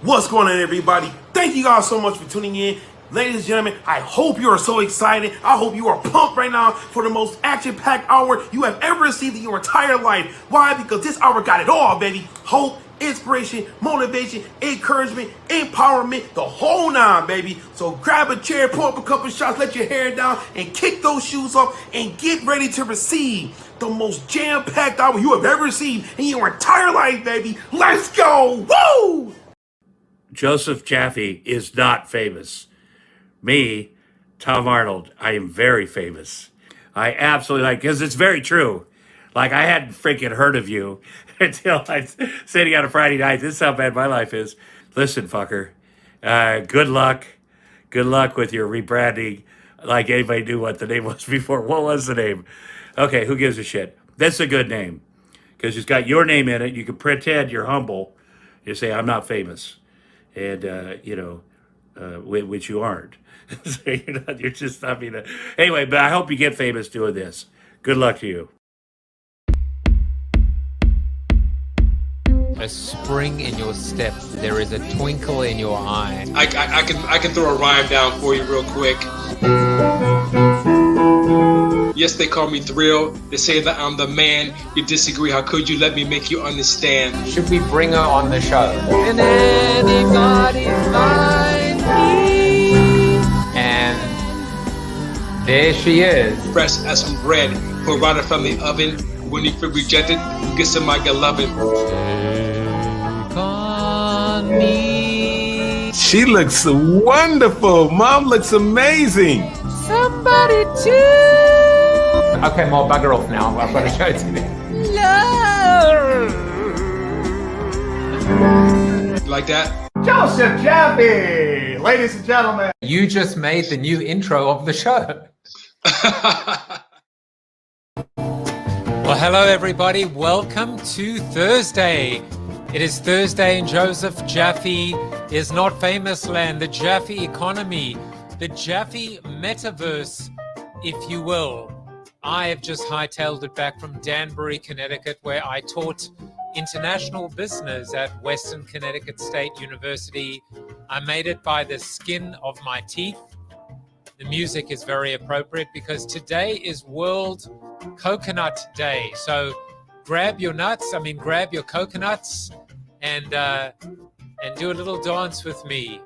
What's going on, everybody? Thank you guys so much for tuning in. Ladies and gentlemen, I hope you are so excited. I hope you are pumped right now for the most action-packed hour you have ever received in your entire life. Why? Because this hour got it all, baby. Hope, inspiration, motivation, encouragement, empowerment, the whole nine, baby. So grab a chair, pull up a couple shots, let your hair down, and kick those shoes off, and get ready to receive the most jam-packed hour you have ever received in your entire life, baby. Let's go! Woo! Joseph Jaffe is not famous. Me, Tom Arnold, I am very famous. I absolutely like, because it's very true. Like, I hadn't freaking heard of you until I was sitting on a Friday night. This is how bad my life is. Listen, fucker, good luck. Good luck with your rebranding. Like anybody knew what the name was before. What was the name? Okay, who gives a shit? That's a good name because it's got your name in it. You can pretend you're humble. You say, I'm not famous. And, which you aren't. So you're just not being anyway, but I hope you get famous doing this. Good luck to you. A spring in your step. There is a twinkle in your eye. I can throw a rhyme down for you real quick. Yes, they call me Thrill. They say that I'm the man. You disagree, how could you? Let me make you understand. Should we bring her on the show? And anybody find me? And there she is. Fresh as some bread, pulled right from the oven. When you feel rejected, you get some of my loving. Take on me. She looks wonderful. Mom looks amazing. Somebody too. Okay, Mo, bugger off now. I've got to show it to you. Like that? Joseph Jaffe, ladies and gentlemen. You just made the new intro of the show. Well, hello, everybody. Welcome to Thursday. It is Thursday in Joseph Jaffe is not famous land, the Jaffe economy, the Jaffe metaverse, if you will. I have just hightailed it back from Danbury, Connecticut, where I taught international business at Western Connecticut State University. I made it by the skin of my teeth. The music is very appropriate because today is World Coconut Day. So grab your coconuts and do a little dance with me.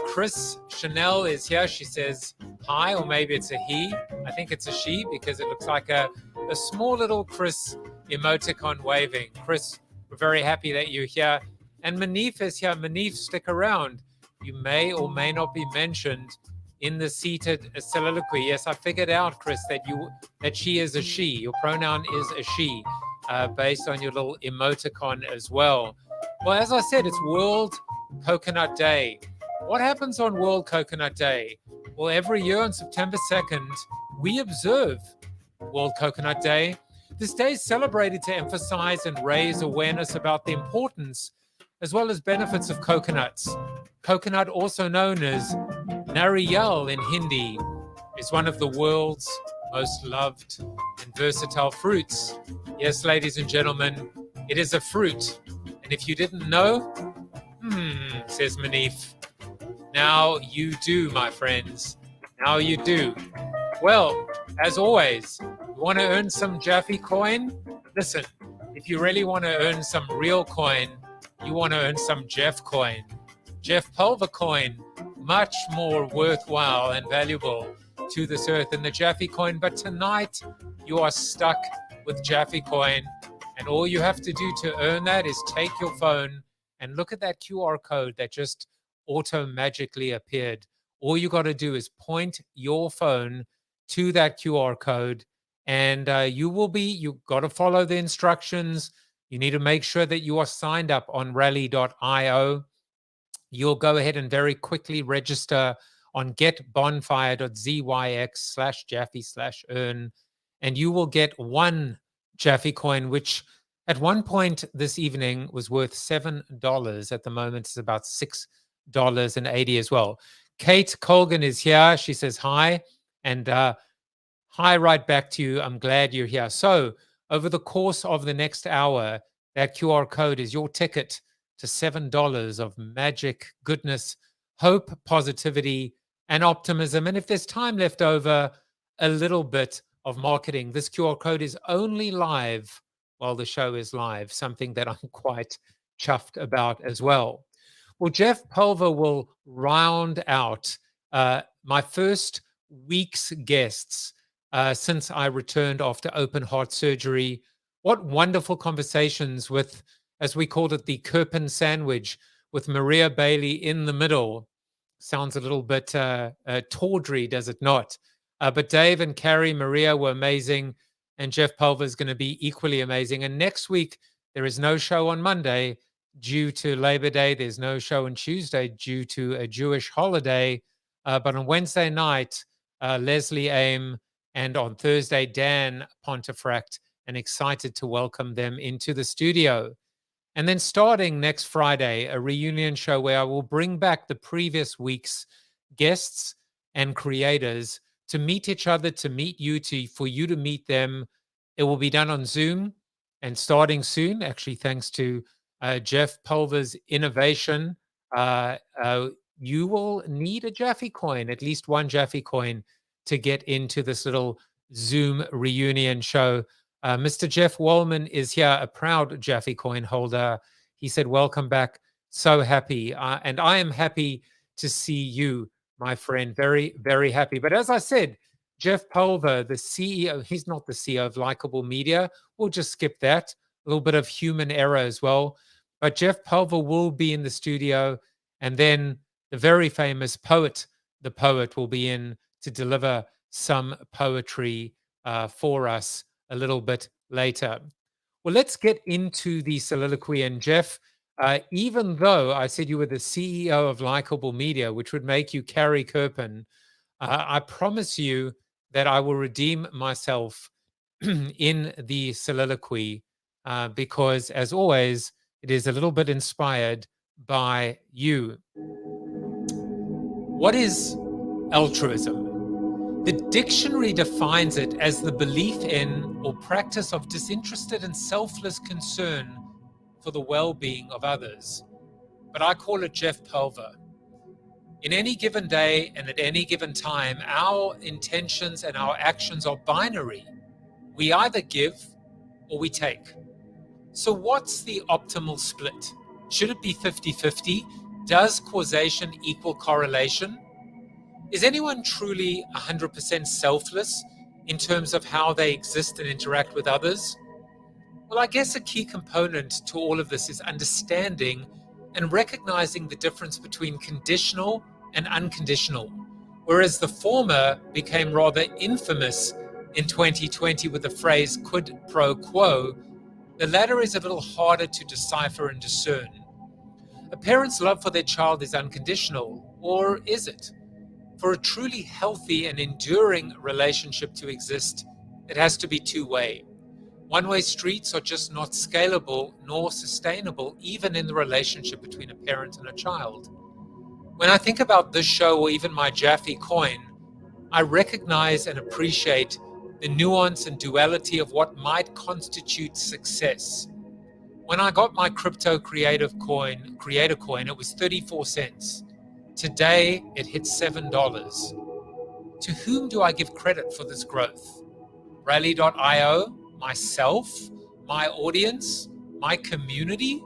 Chris Chanel is here. She says hi, or maybe it's a he. I think it's a she because it looks like a small little Chris emoticon waving. Chris, we're very happy that you're here. And Manif is here. Manif, stick around. You may or may not be mentioned in the seated soliloquy. Yes, I figured out, Chris, that she is a she. Your pronoun is a she, based on your little emoticon as well. Well, as I said, it's World Coconut Day. What happens on World Coconut Day? Well, every year on September 2nd, we observe World Coconut Day. This day is celebrated to emphasize and raise awareness about the importance as well as benefits of coconuts. Coconut, also known as nariyal in Hindi, is one of the world's most loved and versatile fruits. Yes, ladies and gentlemen, it is a fruit. And if you didn't know, says Manif, now you do, my friends. Now you do. Well, as always, you want to earn some Jaffe coin? Listen, if you really want to earn some real coin, you want to earn some Jeff coin. Jeff Pulver coin, much more worthwhile and valuable to this earth than the Jaffe coin. But tonight, you are stuck with Jaffe coin. And all you have to do to earn that is take your phone and look at that QR code that just auto-magically appeared. All you got to do is point your phone to that QR code and you've got to follow the instructions. You need to make sure that you are signed up on rally.io. You'll go ahead and very quickly register on getbonfire.zyx/Jaffe/earn, and you will get one Jaffe coin, which at one point this evening was worth $7. At the moment, it's about $6.80 as well. Kate Colgan is here. She says hi, and hi right back to you. I'm glad you're here. So over the course of the next hour, that QR code is your ticket to $7 of magic, goodness, hope, positivity, and optimism. And if there's time left over, a little bit of marketing. This QR code is only live while the show is live, something that I'm quite chuffed about as well. Well, Jeff Pulver will round out my first week's guests since I returned after open heart surgery. What wonderful conversations with, as we called it, the Kirpin sandwich, with Maria Bailey in the middle. Sounds a little bit tawdry, does it not? But Dave and Carrie, Maria were amazing, and Jeff Pulver is going to be equally amazing. And next week, there is no show on Monday due to Labor Day. There's no show on Tuesday due to a Jewish holiday. But on Wednesday night, Leslie Aim, and on Thursday, Dan Pontefract, and excited to welcome them into the studio. And then starting next Friday, a reunion show where I will bring back the previous week's guests and creators to meet each other, to meet you, for you to meet them. It will be done on Zoom and starting soon, actually, thanks to Jeff Pulver's innovation. You will need a Jaffe coin, at least one Jaffe coin, to get into this little Zoom reunion show. Mr. Jeff Wallman is here, a proud Jaffe coin holder. He said, welcome back. So happy. And I am happy to see you, my friend. Very, very happy. But as I said, Jeff Pulver, the CEO, he's not the CEO of Likeable Media. We'll just skip that. A little bit of human error as well. But Jeff Pulver will be in the studio. And then the very famous poet, the poet, will be in to deliver some poetry for us a little bit later. Well, let's get into the soliloquy. And Jeff, even though I said you were the CEO of Likeable Media, which would make you Carrie Kirpin, I promise you that I will redeem myself in the soliloquy because, as always, it is a little bit inspired by you. What is altruism? The dictionary defines it as the belief in or practice of disinterested and selfless concern for the well-being of others. But I call it Jeff Pulver. In any given day and at any given time, our intentions and our actions are binary. We either give or we take. So what's the optimal split? Should it be 50-50? Does causation equal correlation? Is anyone truly 100% selfless in terms of how they exist and interact with others? Well, I guess a key component to all of this is understanding and recognizing the difference between conditional and unconditional. Whereas the former became rather infamous in 2020 with the phrase quid pro quo, the latter is a little harder to decipher and discern. A parent's love for their child is unconditional, or is it? For a truly healthy and enduring relationship to exist, it has to be two-way. One-way streets are just not scalable nor sustainable, even in the relationship between a parent and a child. When I think about this show or even my Jaffe coin, I recognize and appreciate the nuance and duality of what might constitute success. When I got my crypto creator coin, it was 34 cents. Today, it hit $7. To whom do I give credit for this growth? Rally.io, myself, my audience, my community?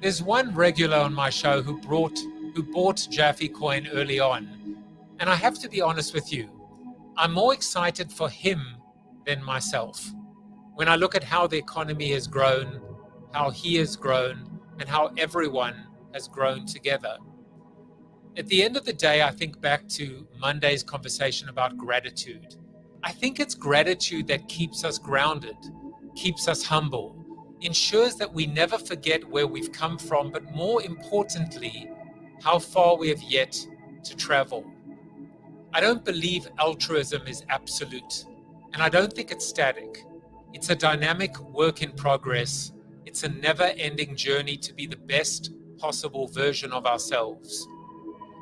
There's one regular on my show who bought Jaffe coin early on. And I have to be honest with you, I'm more excited for him than myself. When I look at how the economy has grown, how he has grown, and how everyone has grown together. At the end of the day, I think back to Monday's conversation about gratitude. I think it's gratitude that keeps us grounded, keeps us humble, ensures that we never forget where we've come from, but more importantly, how far we have yet to travel. I don't believe altruism is absolute, and I don't think it's static. It's a dynamic work in progress. It's a never-ending journey to be the best possible version of ourselves.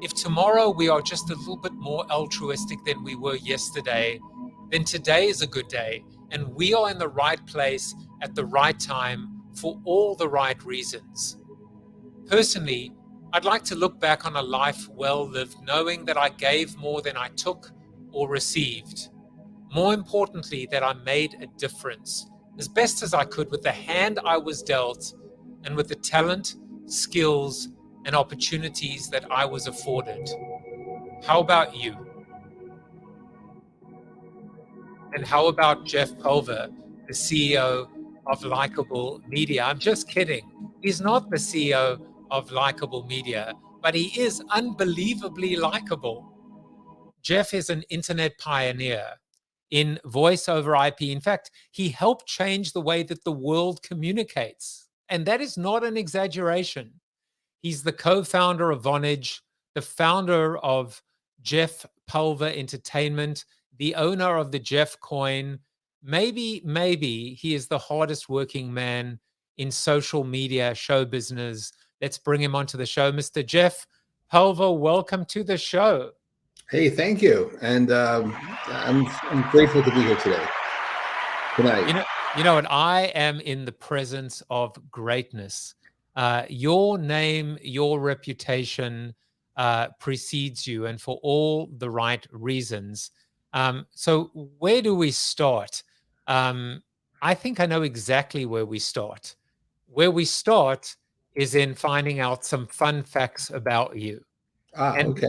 If tomorrow we are just a little bit more altruistic than we were yesterday, then today is a good day, and we are in the right place at the right time for all the right reasons. Personally, I'd like to look back on a life well lived, knowing that I gave more than I took or received. More importantly, that I made a difference as best as I could with the hand I was dealt and with the talent, skills, and opportunities that I was afforded. How about you? And how about Jeff Pulver, the CEO of Likeable Media? I'm just kidding. He's not the CEO of Likeable Media, but he is unbelievably likable. Jeff is an internet pioneer in voice over IP. In fact, he helped change the way that the world communicates. And that is not an exaggeration. He's the co-founder of Vonage, the founder of Jeff Pulver Entertainment, the owner of the Jeff coin. Maybe he is the hardest working man in social media, show business. Let's bring him onto the show. Mr. Jeff Pulver, welcome to the show. Hey, thank you. And I'm grateful to be here today. Tonight. You know what? I am in the presence of greatness. Your name, your reputation precedes you, and for all the right reasons. So where do we start? I think I know exactly where we start. Where we start is in finding out some fun facts about you. Okay.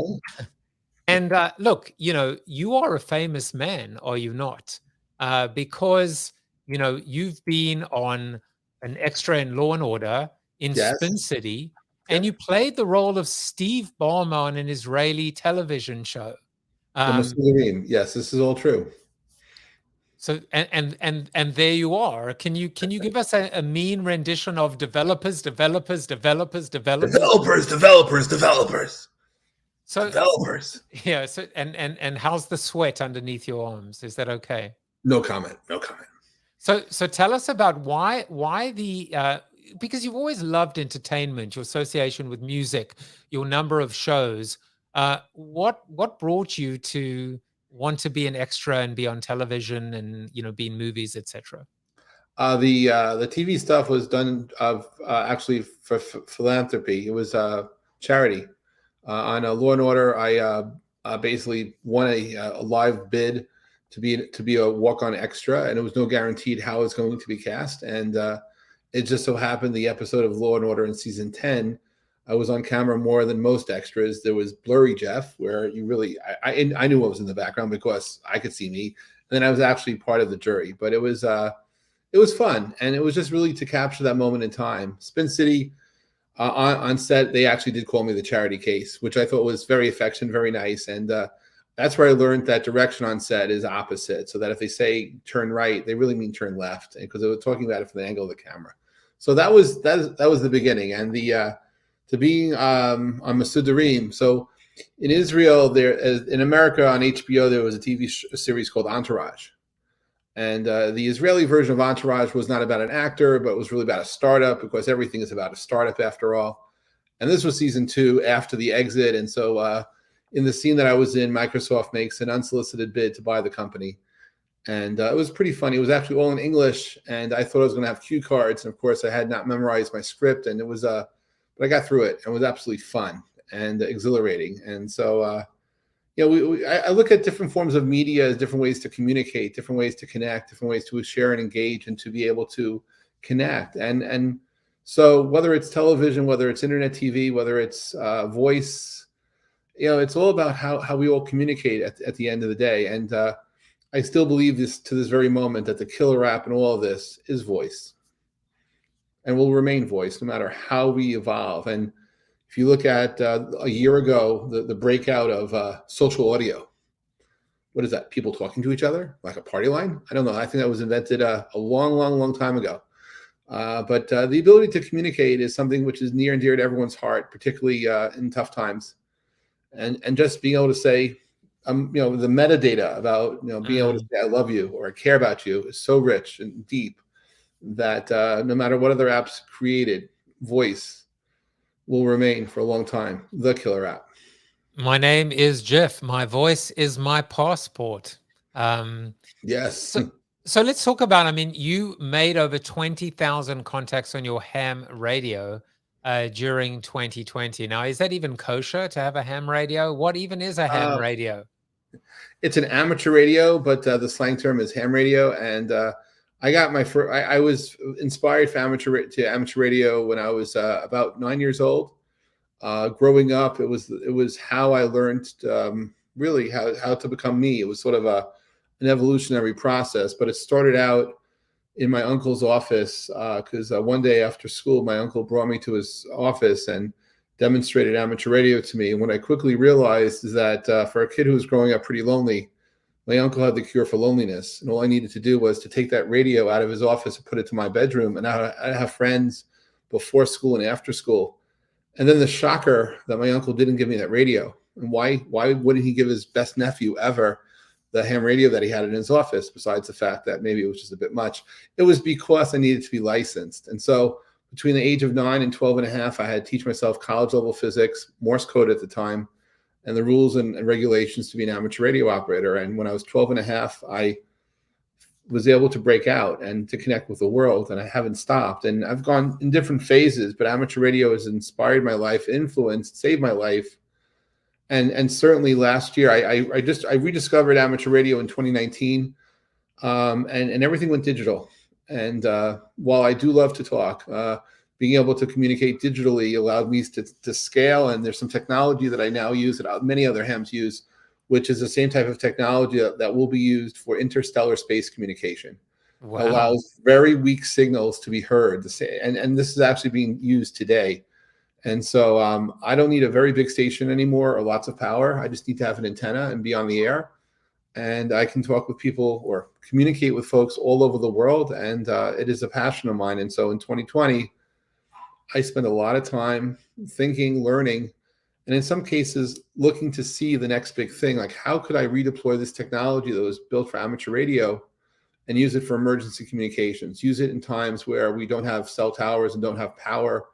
And look, you are a famous man, are you not? Because, you've been on an extra in Law and Order in Spin City, and you played the role of Steve Ballmer on an Israeli television show. Yes, this is all true. So and there you are. Can you give us a mean rendition of developers? So developers. Yeah. So and how's the sweat underneath your arms? Is that okay? No comment. So tell us about why the because you've always loved entertainment, your association with music, your number of shows. What brought you to want to be an extra and be on television and be in movies, etc.? The TV stuff was done actually for philanthropy. It was charity. On a Law and Order, I basically won a live bid to be a walk-on extra, and it was no guaranteed how it's going to be cast. And it just so happened the episode of Law and Order in season 10, I was on camera more than most extras. There was Blurry Jeff, where I knew what was in the background because I could see me, and then I was actually part of the jury. But it was fun, and it was just really to capture that moment in time. Spin City. On set, they actually did call me the charity case, which I thought was very affectionate, very nice. And that's where I learned that direction on set is opposite. So that if they say turn right, they really mean turn left, because they were talking about it from the angle of the camera. So that was the beginning. And to being on Masudarim. So in Israel, in America on HBO, there was a TV series called Entourage. And the Israeli version of Entourage was not about an actor, but it was really about a startup, because everything is about a startup after all. And this was season 2 after the exit. And so in the scene that I was in, Microsoft makes an unsolicited bid to buy the company. And it was pretty funny. It was actually all in English, and I thought I was going to have cue cards. And of course, I had not memorized my script, and it was, but I got through it, and it was absolutely fun and exhilarating. And so, I look at different forms of media as different ways to communicate, different ways to connect, different ways to share and engage, and to be able to connect. And so whether it's television, whether it's internet TV, whether it's voice, it's all about how we all communicate at the end of the day. And I still believe this to this very moment, that the killer app in all of this is voice, and will remain voice no matter how we evolve. And if you look at a year ago, the breakout of social audio, what is that? People talking to each other like a party line? I don't know. I think that was invented a long time ago. But the ability to communicate is something which is near and dear to everyone's heart, particularly in tough times. And just being able to say, the metadata about being able to say I love you or I care about you is so rich and deep that no matter what other apps created, voice will remain for a long time the killer app. My name is Jeff. My voice is my passport. Yes. So let's talk about, you made over 20,000 contacts on your ham radio. during 2020. Now, is that even kosher to have a ham radio? What even is a ham radio? It's an amateur radio, but the slang term is ham radio. And I got my first. I was inspired for amateur radio when I was about 9 years old. Growing up, it was how I learned really how to become me. It was sort of an evolutionary process, but it started out in my uncle's office because one day after school, my uncle brought me to his office and demonstrated amateur radio to me. And what I quickly realized is that for a kid who was growing up pretty lonely, my uncle had the cure for loneliness. And all I needed to do was to take that radio out of his office and put it to my bedroom. And I'd have friends before school and after school. And then the shocker that my uncle didn't give me that radio. And why wouldn't he give his best nephew ever the ham radio that he had in his office, besides the fact that maybe it was just a bit much? It was because I needed to be licensed. And so between the age of 9 and 12 and a half, I had to teach myself college level physics, Morse code at the time, and the rules and regulations to be an amateur radio operator. And when I was 12 and a half, I was able to break out and to connect with the world, and I haven't stopped. And I've gone in different phases, but amateur radio has inspired my life, influenced, saved my life. And certainly last year, I rediscovered amateur radio in 2019, and everything went digital. And while I do love to talk, being able to communicate digitally allowed me to scale. And there's some technology that I now use that many other hams use, which is the same type of technology that will be used for interstellar space communication. Wow. Allows very weak signals to be heard. And this is actually being used today. And so I don't need a very big station anymore or lots of power. I just need to have an antenna and be on the air. And I can talk with people or communicate with folks all over the world. And it is a passion of mine. And so in 2020, I spent a lot of time thinking, learning, and in some cases, looking to see the next big thing. Like, how could I redeploy this technology that was built for amateur radio and use it for emergency communications? Use it in times where we don't have cell towers and don't have power.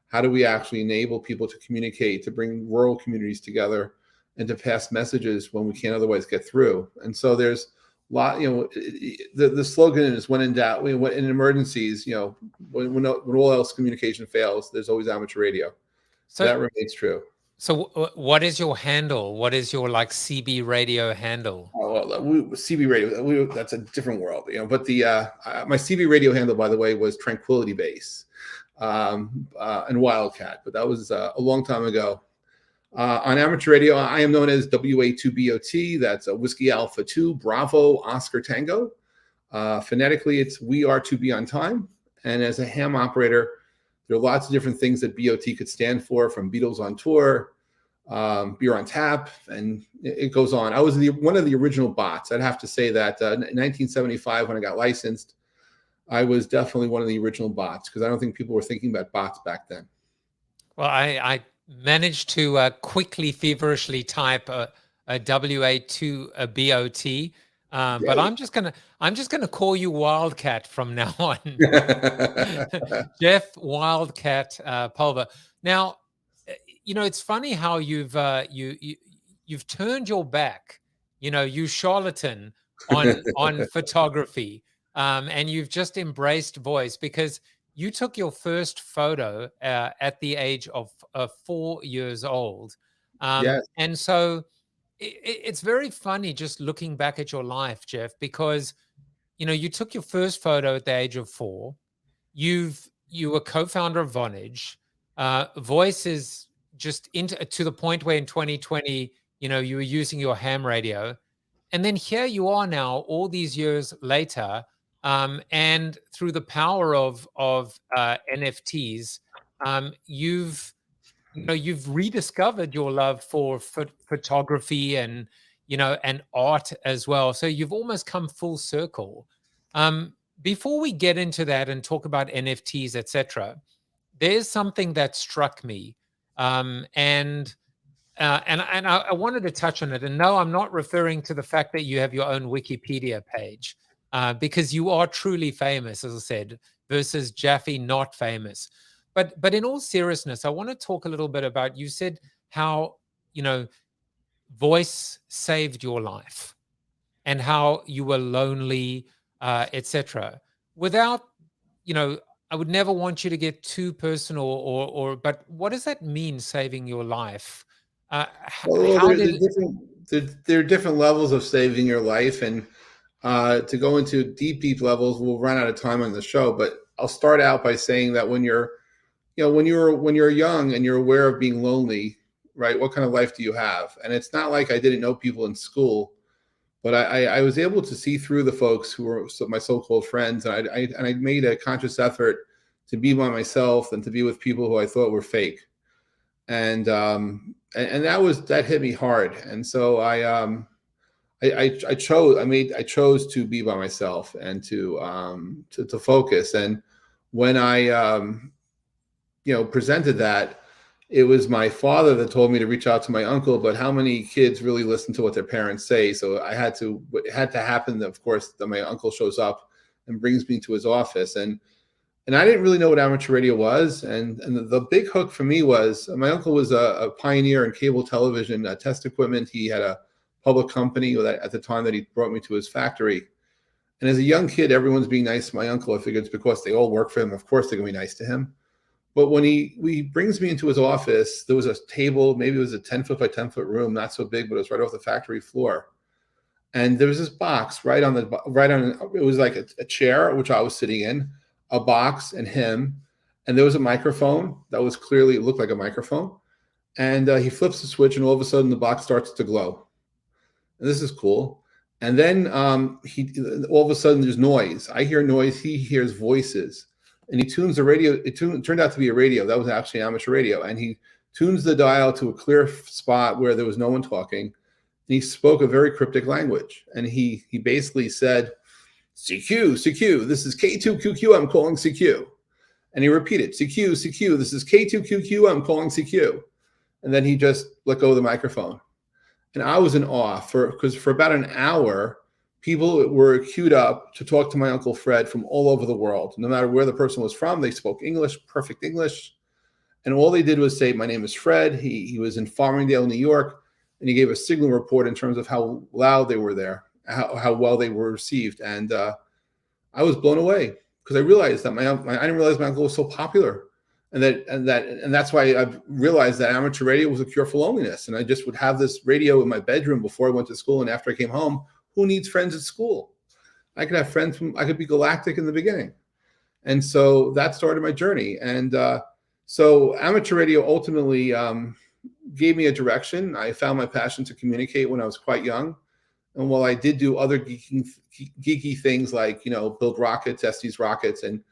How do we actually enable people to communicate, to bring rural communities together, and to pass messages when we can't otherwise get through? And so there's a lot, the slogan is when in doubt, in emergencies, when all else communication fails, there's always amateur radio. So that remains true. So what is your handle? What is your CB radio handle? Oh, well, CB radio, that's a different world, but my CB radio handle, by the way, was Tranquility Base. And Wildcat, but that was a long time ago. On amateur radio, I am known as WA2BOT. That's a Whiskey Alpha 2 Bravo Oscar Tango. Phonetically, it's we are to be on time. And as a ham operator, there are lots of different things that BOT could stand for, from Beatles on Tour, Beer on Tap, and it goes on. I was one of the original bots. I'd have to say that in 1975, when I got licensed, I was definitely one of the original bots, because I don't think people were thinking about bots back then. Well, I managed to quickly, feverishly type a WA to a BOT, but I'm just gonna call you Wildcat from now on. Jeff Wildcat Pulver. Now, it's funny how you've turned your back, you charlatan on photography. And you've just embraced voice, because you took your first photo at the age of 4 years old. Yes. And so it's very funny just looking back at your life, Jeff, because, you took your first photo at the age of 4. You were co-founder of Vonage. Voice is just to the point where in 2020, you were using your ham radio. And then here you are now, all these years later, and through the power of NFTs, you've rediscovered your love for photography and art as well. So you've almost come full circle. Before we get into that and talk about NFTs, etc., there's something that struck me, and I wanted to touch on it. And no, I'm not referring to the fact that you have your own Wikipedia page. Because you are truly famous, as I said, versus Jaffe not famous. But in all seriousness, I want to talk a little bit about, you said how, voice saved your life and how you were lonely, etc. Without, I would never want you to get too personal, but what does that mean, saving your life? Well, How there did? are there are different levels of saving your life, and to go into deep levels, we'll run out of time on the show. But I'll start out by saying that when you're, when you're young and you're aware of being lonely, right? What kind of life do you have? And it's not like I didn't know people in school, but I was able to see through the folks who were my so-called friends, and I made a conscious effort to be by myself and to be with people who I thought were fake, and that hit me hard, and so I chose to be by myself and to focus. And when I presented that, it was my father that told me to reach out to my uncle, but how many kids really listen to what their parents say? So it had to happen, of course, that my uncle shows up and brings me to his office. And I didn't really know what amateur radio was. And the big hook for me was my uncle was a pioneer in cable television test equipment. He had a public company at the time that he brought me to his factory. And as a young kid, everyone's being nice to my uncle. I figured it's because they all work for him. Of course, they're going to be nice to him. But when he brings me into his office, there was a table, maybe it was a 10-foot by 10-foot room, not so big, but it was right off the factory floor. And there was this box it was like a chair, which I was sitting in, a box and him. And there was a microphone that was clearly, it looked like a microphone. And he flips the switch and all of a sudden the box starts to glow. And this is cool. And then all of a sudden there's noise. I hear noise. He hears voices. And he tunes the radio. It turned out to be a radio. That was actually amateur radio. And he tunes the dial to a clear spot where there was no one talking. And he spoke a very cryptic language. And he basically said, CQ, this is K2QQ, I'm calling CQ. And he repeated, CQ, this is K2QQ, I'm calling CQ. And then he just let go of the microphone. And I was in awe because for about an hour, people were queued up to talk to my Uncle Fred from all over the world. No matter where the person was from, they spoke English, perfect English. And all they did was say, my name is Fred. He was in Farmingdale, New York. And he gave a signal report in terms of how loud they were there, how well they were received. And I was blown away because I realized that I didn't realize my uncle was so popular. And that's why I realized that amateur radio was a cure for loneliness. And I just would have this radio in my bedroom before I went to school. And after I came home, who needs friends at school? I could have friends I could be galactic in the beginning. And so that started my journey. And so amateur radio ultimately gave me a direction. I found my passion to communicate when I was quite young. And while I did do other geeky things like, build rockets, test these rockets, and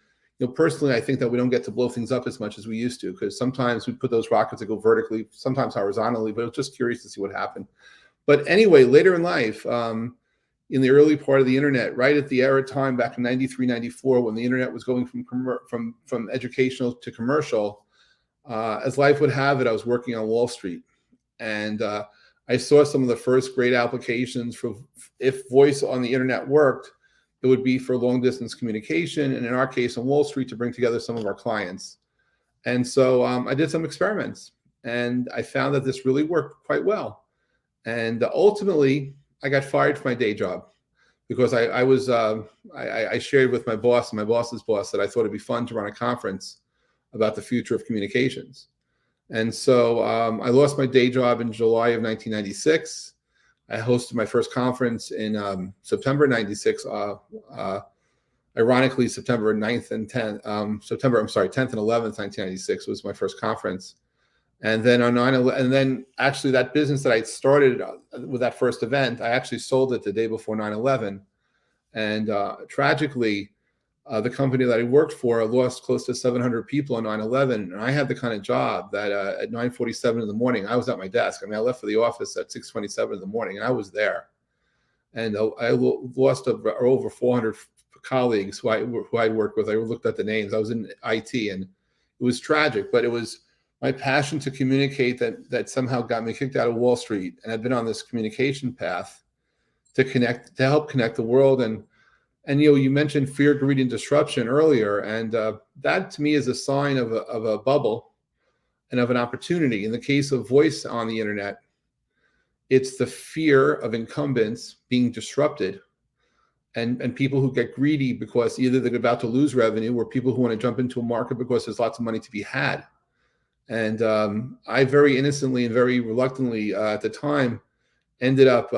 personally, I think that we don't get to blow things up as much as we used to, because sometimes we put those rockets that go vertically, sometimes horizontally, but I was just curious to see what happened. But anyway, later in life, in the early part of the internet, right at the era time back in 93, 94, when the internet was going from educational to commercial, as life would have it, I was working on Wall Street. And I saw some of the first great applications for if voice on the internet worked, it would be for long distance communication. And in our case on Wall Street, to bring together some of our clients. And so I did some experiments and I found that this really worked quite well. And ultimately I got fired from my day job because I shared with my boss and my boss's boss that I thought it'd be fun to run a conference about the future of communications. And so I lost my day job in July of 1996. I hosted my first conference in September 96. Ironically, September 9th and 10th, 10th and 11th, 1996 was my first conference. And then on 9/11, and then actually that business that I started with that first event, I actually sold it the day before 9/11. And tragically, the company that I worked for lost close to 700 people on 9/11. And I had the kind of job that at 9:47 in the morning, I was at my desk. I mean, I left for the office at 6:27 in the morning and I was there. And I lost over 400 colleagues who I'd worked with. I looked at the names. I was in IT and it was tragic, but it was my passion to communicate that somehow got me kicked out of Wall Street. And I've been on this communication path to help connect the world. And you mentioned fear, greed, and disruption earlier, and that to me is a sign of a bubble and of an opportunity. In the case of voice on the internet, it's the fear of incumbents being disrupted and people who get greedy because either they're about to lose revenue or people who want to jump into a market because there's lots of money to be had. And I very innocently and very reluctantly at the time ended up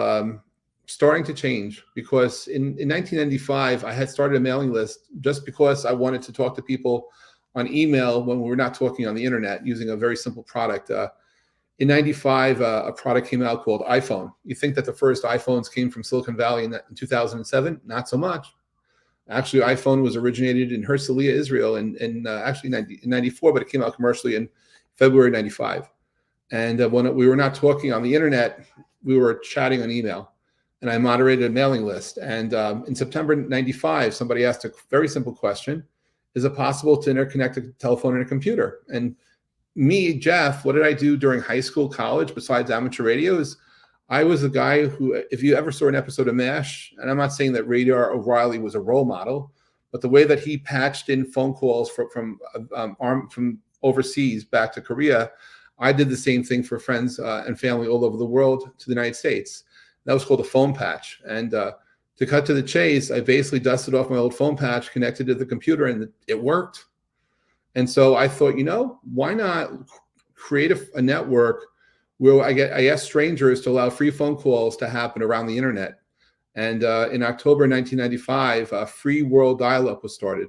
starting to change, because in 1995, I had started a mailing list just because I wanted to talk to people on email when we were not talking on the internet, using a very simple product. In 95, a product came out called iPhone. You think that the first iPhones came from Silicon Valley in 2007? Not so much. Actually, iPhone was originated in Herzliya, Israel in 94, but it came out commercially in February 95. And when we were not talking on the internet, we were chatting on email. And I moderated a mailing list. And in September 95, somebody asked a very simple question: is it possible to interconnect a telephone and a computer? And me, Jeff, what did I do during high school, college, besides amateur radio? Is I was the guy who, if you ever saw an episode of MASH, and I'm not saying that Radar O'Reilly was a role model, but the way that he patched in phone calls from overseas back to Korea, I did the same thing for friends and family all over the world to the United States. That was called a phone patch. And to cut to the chase, I basically dusted off my old phone patch, connected to the computer, and it worked. And so I thought, why not create a network where I asked strangers to allow free phone calls to happen around the internet. And in October 1995, free world dial-up was started.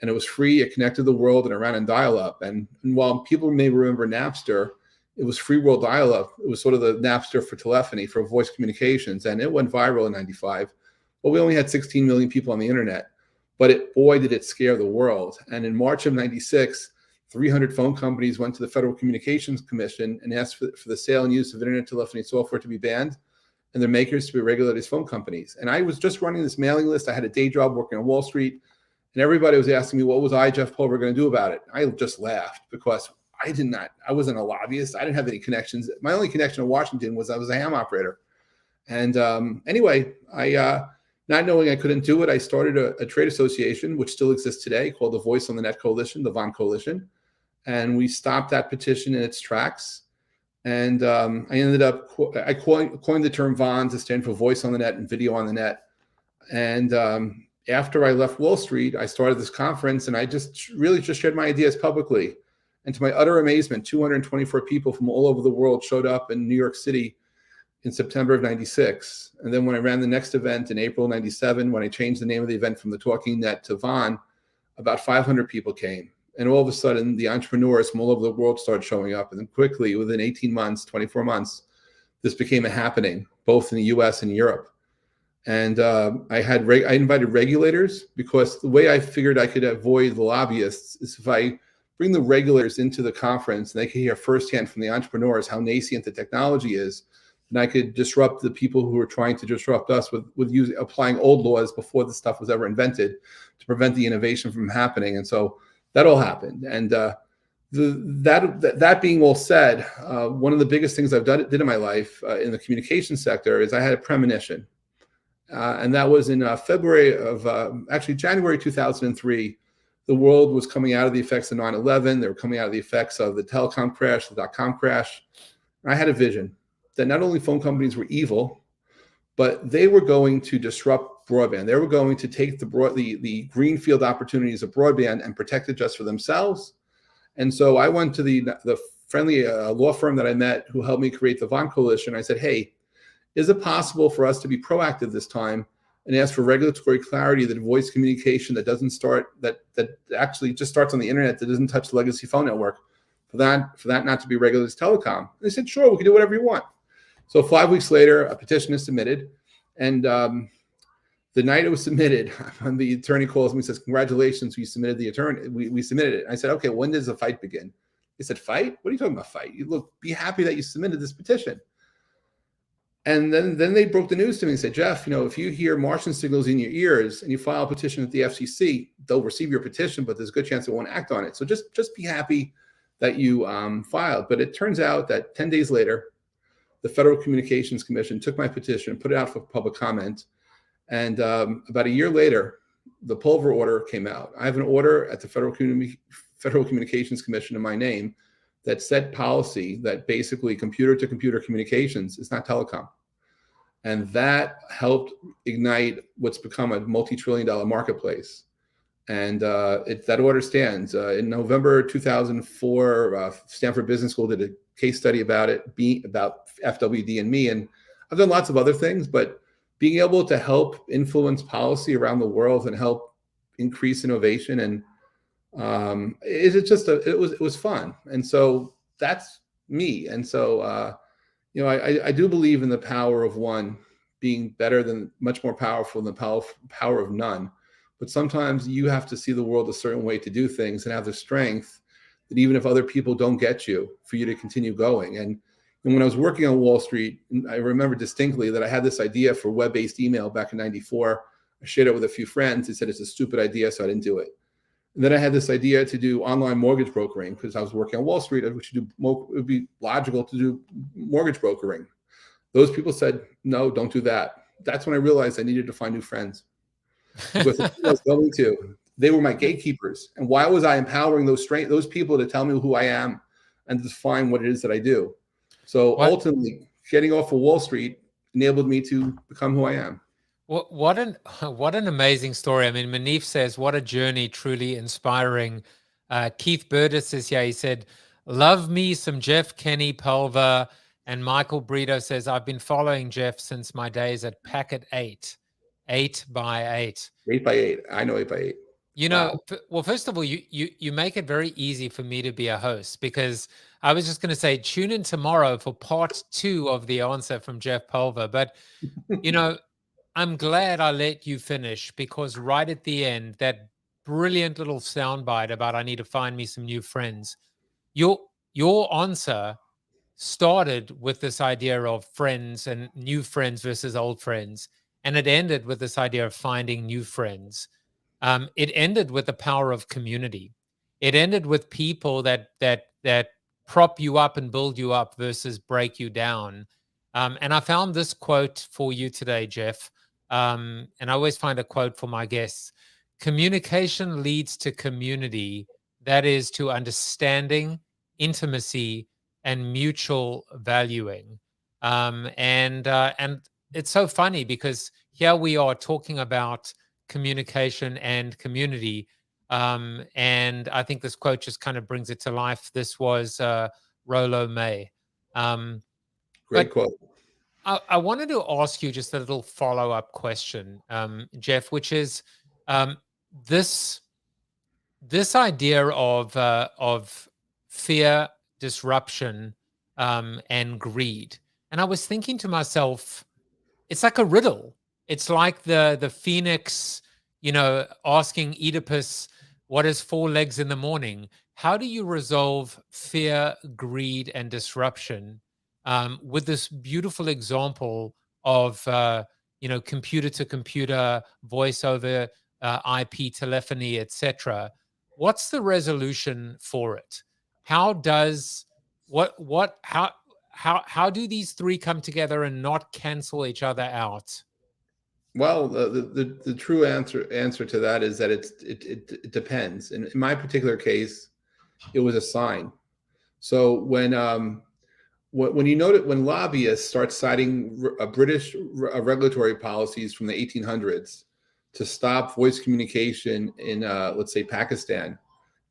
And it was free. It connected the world and it ran in dial-up. And while people may remember Napster, it was free world dial-up. It was sort of the Napster for telephony, for voice communications. And it went viral in 95. But we only had 16 million people on the internet. But boy, did it scare the world. And in March of 96, 300 phone companies went to the Federal Communications Commission and asked for the sale and use of internet telephony software to be banned and their makers to be regulated as phone companies. And I was just running this mailing list. I had a day job working on Wall Street, and everybody was asking me, what was I, Jeff Pulver, going to do about it? I just laughed because I wasn't a lobbyist. I didn't have any connections. My only connection to Washington was I was a ham operator. And anyway, not knowing I couldn't do it, I started a trade association, which still exists today, called the Voice on the Net Coalition, the VON Coalition. And we stopped that petition in its tracks. And I coined the term VON to stand for Voice on the Net and Video on the Net. And after I left Wall Street, I started this conference, and I just shared my ideas publicly. And to my utter amazement, 224 people from all over the world showed up in New York City in September of 96. And then when I ran the next event in April 97, when I changed the name of the event from the Talking Net to VON, about 500 people came. And all of a sudden, the entrepreneurs from all over the world started showing up. And then quickly, within 18 months, 24 months, this became a happening, both in the US and Europe. And I invited regulators, because the way I figured I could avoid the lobbyists is if I bring the regulators into the conference and they could hear firsthand from the entrepreneurs how nascent the technology is, and I could disrupt the people who were trying to disrupt us with applying old laws before the stuff was ever invented to prevent the innovation from happening. And so that all happened. And that being all said, one of the biggest things I've did in my life in the communication sector is I had a premonition. And that was in January 2003. The world was coming out of the effects of 9/11. They were coming out of the effects of the telecom crash, the dot-com crash. And I had a vision that not only phone companies were evil, but they were going to disrupt broadband. They were going to take the greenfield opportunities of broadband and protect it just for themselves. And so I went to the friendly law firm that I met who helped me create the VON Coalition. I said, hey, is it possible for us to be proactive this time and ask for regulatory clarity that voice communication that actually just starts on the internet, that doesn't touch the legacy phone network, for that not to be regulated as telecom? And they said, sure, we can do whatever you want. So 5 weeks later, a petition is submitted. And the night it was submitted, the attorney calls me and says, congratulations, we submitted we submitted it. I said, okay, when does the fight begin? He said, fight? What are you talking about, fight? Be happy that you submitted this petition. And then they broke the news to me and said, Jeff, if you hear Martian signals in your ears and you file a petition at the FCC, they'll receive your petition, but there's a good chance they won't act on it. So just be happy that you filed. But it turns out that 10 days later, the Federal Communications Commission took my petition, put it out for public comment. And about a year later, the Pulver order came out. I have an order at the Federal Communications Commission in my name that set policy that basically computer-to-computer communications is not telecom. And that helped ignite what's become a multi-trillion-dollar marketplace. And that order stands. In November 2004, Stanford Business School did a case study about it, about FWD and me. And I've done lots of other things, but being able to help influence policy around the world and help increase innovation, and it was fun. And so that's me. And so I do believe in the power of one being much more powerful than the power of none. But sometimes you have to see the world a certain way to do things and have the strength that even if other people don't get you, for you to continue going. And when I was working on Wall Street, I remember distinctly that I had this idea for web-based email back in '94. I shared it with a few friends. They said it's a stupid idea, so I didn't do it. And then I had this idea to do online mortgage brokering because I was working on Wall Street. It would be logical to do mortgage brokering. Those people said, no, don't do that. That's when I realized I needed to find new friends. Because the people I was going to, they were my gatekeepers. And why was I empowering those people to tell me who I am and to define what it is that I do? So ultimately, getting off of Wall Street enabled me to become who I am. What an amazing story. I mean, Manif says, what a journey, truly inspiring. Keith Burtis is here. He said, love me some Jeff Kenny Pulver. And Michael Brito says, I've been following Jeff since my days at Packet 8. 8x8. 8x8. I know 8x8. You know, well, first of all, you make it very easy for me to be a host, because I was just going to say, tune in tomorrow for part 2 of the answer from Jeff Pulver. But, you know, I'm glad I let you finish, because right at the end, that brilliant little soundbite about I need to find me some new friends, your answer started with this idea of friends and new friends versus old friends. And it ended with this idea of finding new friends. It ended with the power of community. It ended with people that prop you up and build you up versus break you down. And I found this quote for you today, Jeff. And I always find a quote for my guests. Communication leads to community, that is, to understanding, intimacy, and mutual valuing. And it's so funny because here we are talking about communication and community. And I think this quote just kind of brings it to life. This was Rollo May. Great quote. I wanted to ask you just a little follow-up question, Jeff, which is this idea of fear, disruption, and greed. And I was thinking to myself, it's like a riddle. It's like the phoenix, asking Oedipus, what is 4 legs in the morning? How do you resolve fear, greed, and disruption with this beautiful example of, computer to computer, voice over IP telephony, etc.? What's the resolution for it? How does how do these 3 come together and not cancel each other out? Well, the true answer to that is that it depends. And in my particular case, it was a sign. So when you notice, when lobbyists start citing British regulatory policies from the 1800s to stop voice communication in, let's say, Pakistan,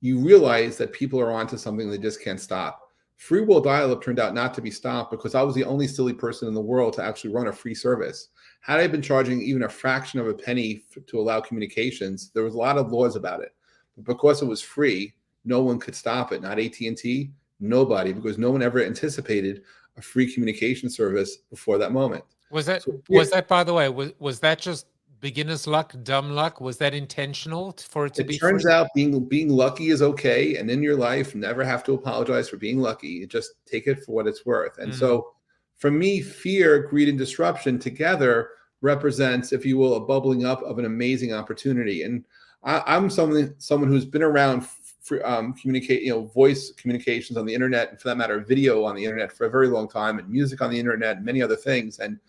you realize that people are onto something they just can't stop. Free-will dial-up turned out not to be stopped because I was the only silly person in the world to actually run a free service. Had I been charging even a fraction of a penny to allow communications, there was a lot of laws about it. But because it was free, no one could stop it. Not AT&T, nobody, because no one ever anticipated a free communication service before that moment. Was that, by the way, was that just beginner's luck, dumb luck? Was that intentional for it to be free? It turns out being lucky is okay, and in your life, never have to apologize for being lucky. You just take it for what it's worth. And so, for me, fear, greed, and disruption together represents, if you will, a bubbling up of an amazing opportunity. And I'm someone who's been around voice communications on the internet, and for that matter, video on the internet for a very long time, and music on the internet, and many other things. And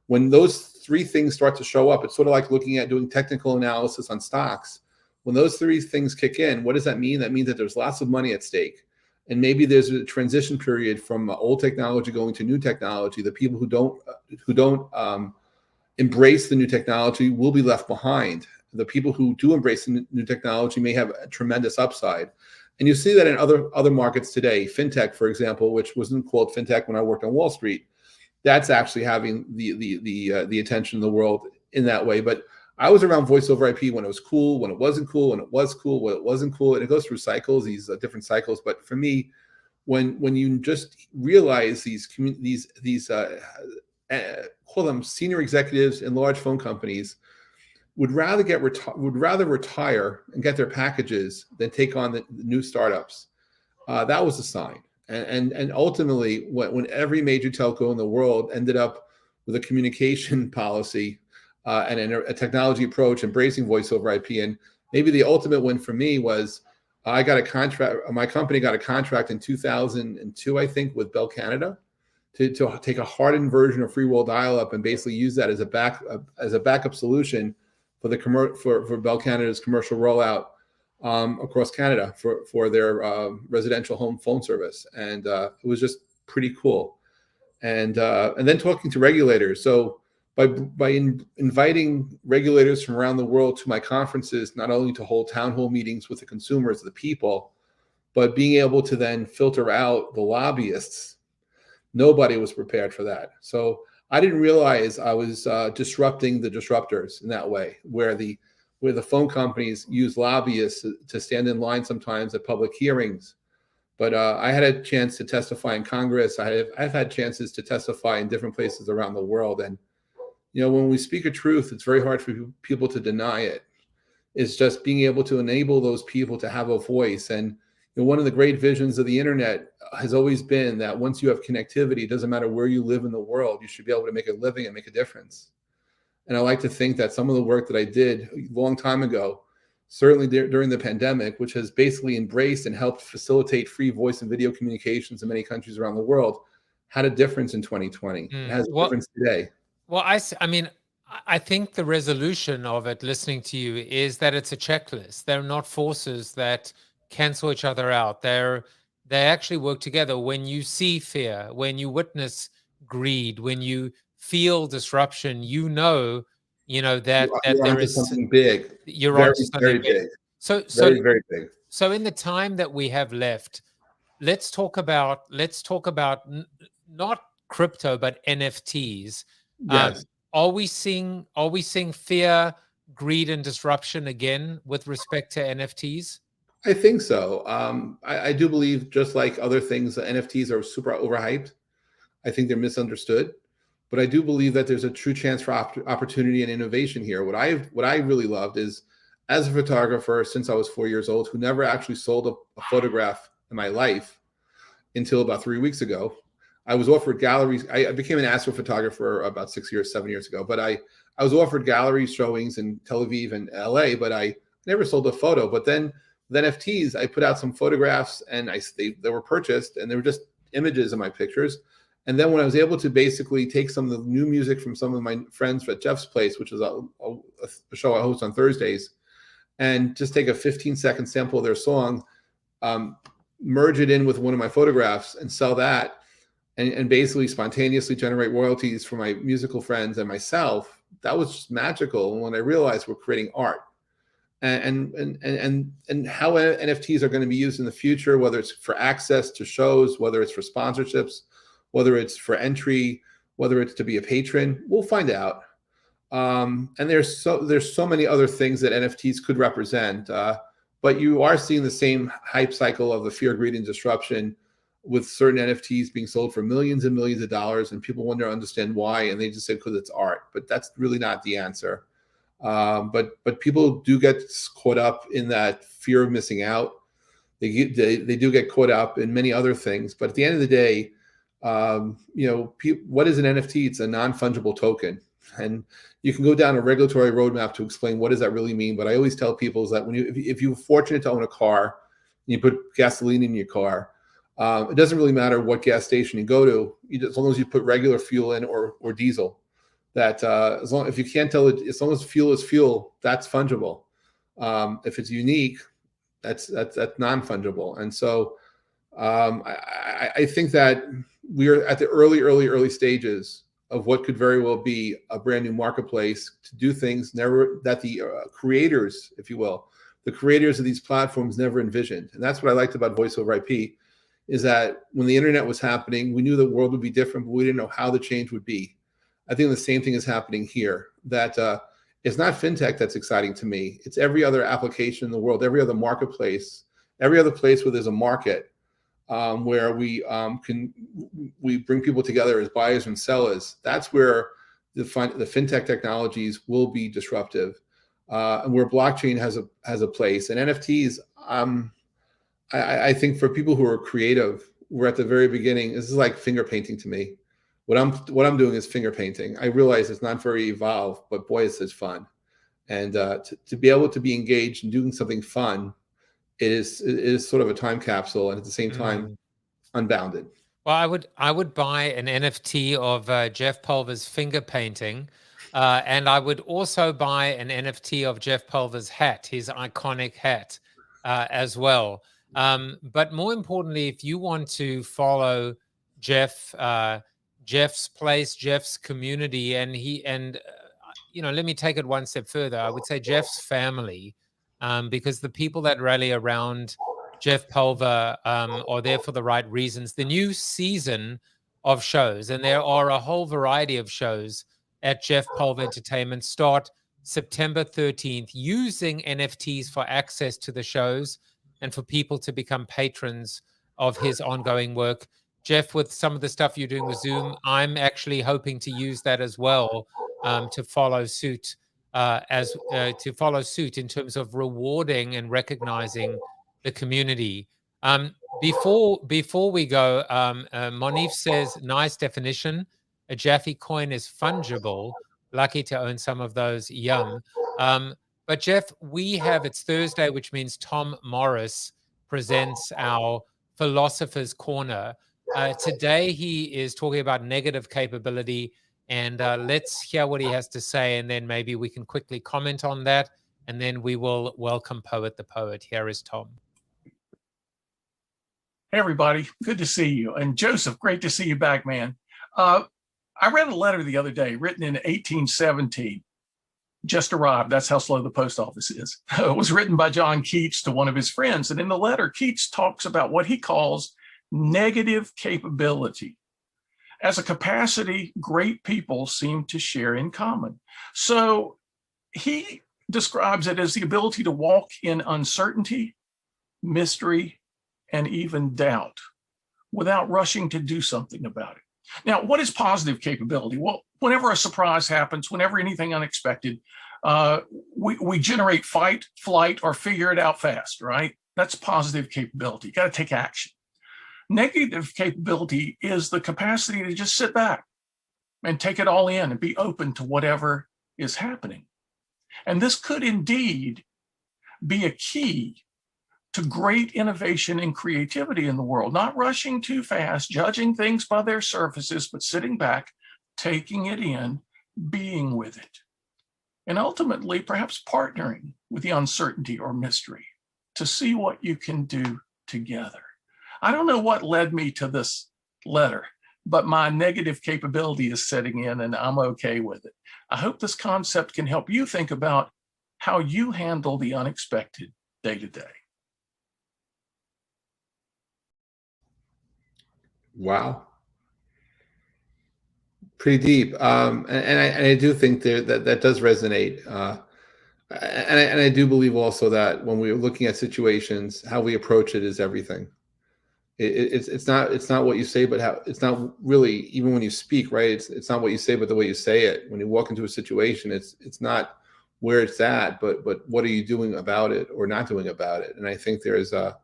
when those 3 things start to show up, it's sort of like looking at doing technical analysis on stocks. When those 3 things kick in, what does that mean? That means that there's lots of money at stake. And maybe there's a transition period from old technology going to new technology. The people who don't embrace the new technology will be left behind. The people who do embrace the new technology may have a tremendous upside. And you see that in other markets today. Fintech, for example, which wasn't called fintech when I worked on Wall Street, that's actually having the attention of the world in that way. But I was around voice over IP when it was cool, when it wasn't cool, when it was cool, when it wasn't cool, and it goes through cycles, these different cycles. But for me, when you just realize these call them senior executives in large phone companies would rather retire and get their packages than take on the new startups, that was a sign. And ultimately, when every major telco in the world ended up with a communication policy and a technology approach embracing voice over IP, and maybe the ultimate win for me was I got a contract. My company got a contract in 2002, I think, with Bell Canada to take a hardened version of free wall dial-up and basically use that as a backup solution for Bell Canada's commercial rollout across Canada for their residential home phone service, and it was just pretty cool. And then talking to regulators. So by inviting regulators from around the world to my conferences, not only to hold town hall meetings with the consumers, the people, but being able to then filter out the lobbyists, nobody was prepared for that. So I didn't realize I was disrupting the disruptors in that way, where the phone companies use lobbyists to stand in line sometimes at public hearings. But I had a chance to testify in Congress. I've had chances to testify in different places around the world. And, when we speak a truth, it's very hard for people to deny it. It's just being able to enable those people to have a voice. And one of the great visions of the internet has always been that once you have connectivity, it doesn't matter where you live in the world, you should be able to make a living and make a difference. And I like to think that some of the work that I did a long time ago, certainly during the pandemic, which has basically embraced and helped facilitate free voice and video communications in many countries around the world, had a difference in 2020. It has a difference today. Well, I mean, I think the resolution of it, listening to you, is that it's a checklist. They're not forces that cancel each other out. They actually work together. When you see fear, when you witness greed, when you feel disruption, that You're there is something big. You're very, on something very big. big. So Very big. So in the time that we have left, let's talk about not crypto but NFTs. Yes. Are we seeing fear, greed, and disruption again with respect to NFTs? I think so. I do believe, just like other things, the NFTs are super overhyped. I think they're misunderstood, but I do believe that there's a true chance for opportunity and innovation here. What I really loved is, as a photographer since I was 4 years old, who never actually sold a photograph in my life until about 3 weeks ago, I was offered galleries. I became an astrophotographer about 7 years ago, but I was offered gallery showings in Tel Aviv and LA, but I never sold a photo. But then with NFTs, I put out some photographs and they were purchased, and they were just images of my pictures. And then when I was able to basically take some of the new music from some of my friends at Jeff's Place, which is a show I host on Thursdays, and just take a 15-second sample of their song, merge it in with one of my photographs and sell that, and basically spontaneously generate royalties for my musical friends and myself, that was just magical. And when I realized we're creating art, and how NFTs are going to be used in the future, whether it's for access to shows, whether it's for sponsorships, whether it's for entry, whether it's to be a patron, we'll find out. And there's so many other things that NFTs could represent, but you are seeing the same hype cycle of the fear, greed, and disruption, with certain NFTs being sold for millions and millions of dollars, and people wonder, understand why, and they just say because it's art. But that's really not the answer. But people do get caught up in that fear of missing out. They do get caught up in many other things. But at the end of the day, what is an NFT? It's a non-fungible token, and you can go down a regulatory roadmap to explain what does that really mean. But I always tell people is that if you're fortunate to own a car, and you put gasoline in your car, it doesn't really matter what gas station you go to, as long as you put regular fuel in or diesel. That as long as fuel is fuel, that's fungible. If it's unique, that's non-fungible. And so I think that we are at the early stages of what could very well be a brand new marketplace to do things that the creators, if you will, the creators of these platforms never envisioned. And that's what I liked about Voice over IP, is that when the internet was happening, we knew the world would be different, but we didn't know how the change would be. I think the same thing is happening here, that it's not fintech that's exciting to me. It's every other application in the world, every other marketplace, every other place where there's a market, where we bring people together as buyers and sellers. That's where the fintech technologies will be disruptive, and where blockchain has a place. And NFTs, I think for people who are creative, we're at the very beginning. This is like finger painting to me. What I'm doing is finger painting. I realize it's not very evolved, but boy, it's such fun. And to be able to be engaged in doing something fun, it is sort of a time capsule, and at the same time, unbounded. Well, I would buy an NFT of Jeff Pulver's finger painting, and I would also buy an NFT of Jeff Pulver's hat, his iconic hat, as well. But more importantly, if you want to follow Jeff, Jeff's place, Jeff's community, and let me take it one step further. I would say Jeff's family, because the people that rally around Jeff Pulver are there for the right reasons. The new season of shows, and there are a whole variety of shows at Jeff Pulver Entertainment, start September 13th, using NFTs for access to the shows and for people to become patrons of his ongoing work. Jeff, with some of the stuff you're doing with Zoom, I'm actually hoping to use that as well, to follow suit in terms of rewarding and recognizing the community. Before we go, Monif says, nice definition. A Jaffe coin is fungible. Lucky to own some of those. Yum. But Jeff, it's Thursday, which means Tom Morris presents our Philosopher's Corner. Today he is talking about negative capability, and let's hear what he has to say, and then maybe we can quickly comment on that, and then we will welcome Poet the Poet. Here is Tom. Hey, everybody. Good to see you. And Joseph, great to see you back, man. I read a letter the other day written in 1817. Just arrived. That's how slow the post office is. It was written by John Keats to one of his friends. And in the letter, Keats talks about what he calls negative capability as a capacity great people seem to share in common. So he describes it as the ability to walk in uncertainty, mystery, and even doubt without rushing to do something about it. Now, what is positive capability? Well, whenever a surprise happens, whenever anything unexpected, we generate fight, flight, or figure it out fast, right? That's positive capability. You got to take action. Negative capability is the capacity to just sit back and take it all in and be open to whatever is happening. And this could indeed be a key to great innovation and creativity in the world, not rushing too fast, judging things by their surfaces, but sitting back, taking it in, being with it, and ultimately perhaps partnering with the uncertainty or mystery to see what you can do together. I don't know what led me to this letter, but my negative capability is setting in and I'm okay with it. I hope this concept can help you think about how you handle the unexpected day to day. Wow. Pretty deep. And I do think that does resonate. And I do believe also that when we're looking at situations, how we approach it is everything. It's not what you say, but how. It's not really, even when you speak, right? It's not what you say, but the way you say it. When you walk into a situation, it's not where it's at, but what are you doing about it or not doing about it? And I think there's a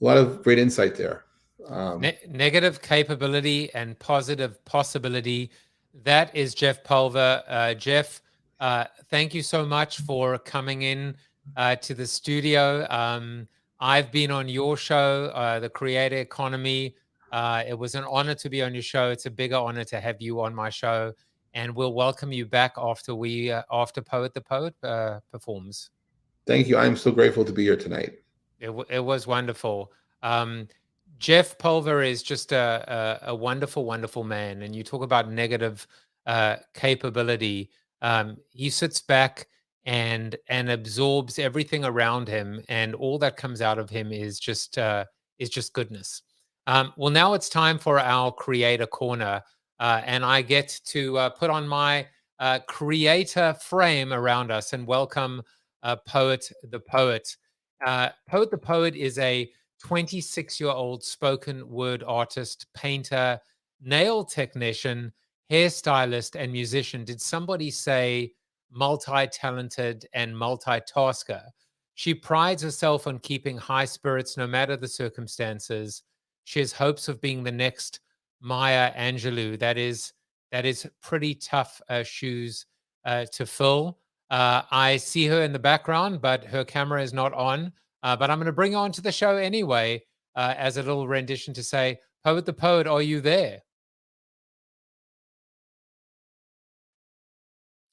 lot of great insight there. Negative capability and positive possibility. That is Jeff Pulver. Jeff, thank you so much for coming in to the studio. I've been on your show, The Creator Economy. It was an honor to be on your show. It's a bigger honor to have you on my show. And we'll welcome you back after Poet the Poet performs. Thank you. I'm so grateful to be here tonight. It was wonderful. Jeff Pulver is just a wonderful, wonderful man. And you talk about negative capability. He sits back and absorbs everything around him, and all that comes out of him is just goodness. Well, now it's time for our creator corner, and I get to put on my creator frame around us and welcome Poet the Poet. Poet the Poet is a 26-year-old spoken word artist, painter, nail technician, hairstylist, and musician. Did somebody say multi-talented and multitasker? She prides herself on keeping high spirits no matter the circumstances. She has hopes of being the next Maya Angelou. That is pretty tough shoes to fill. I see her in the background, but her camera is not on. But I'm going to bring her onto the show anyway, as a little rendition to say, Poet the Poet, are you there?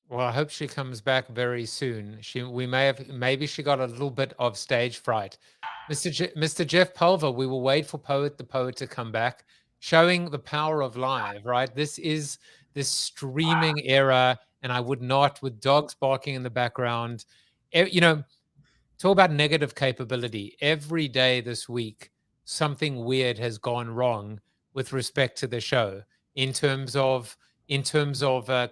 Well, I hope she comes back very soon. Maybe she got a little bit of stage fright. Mr. Jeff Pulver, we will wait for Poet the Poet to come back, showing the power of live, right? This is this streaming era, and I would not, with dogs barking in the background, talk about negative capability. Every day this week, something weird has gone wrong with respect to the show in terms of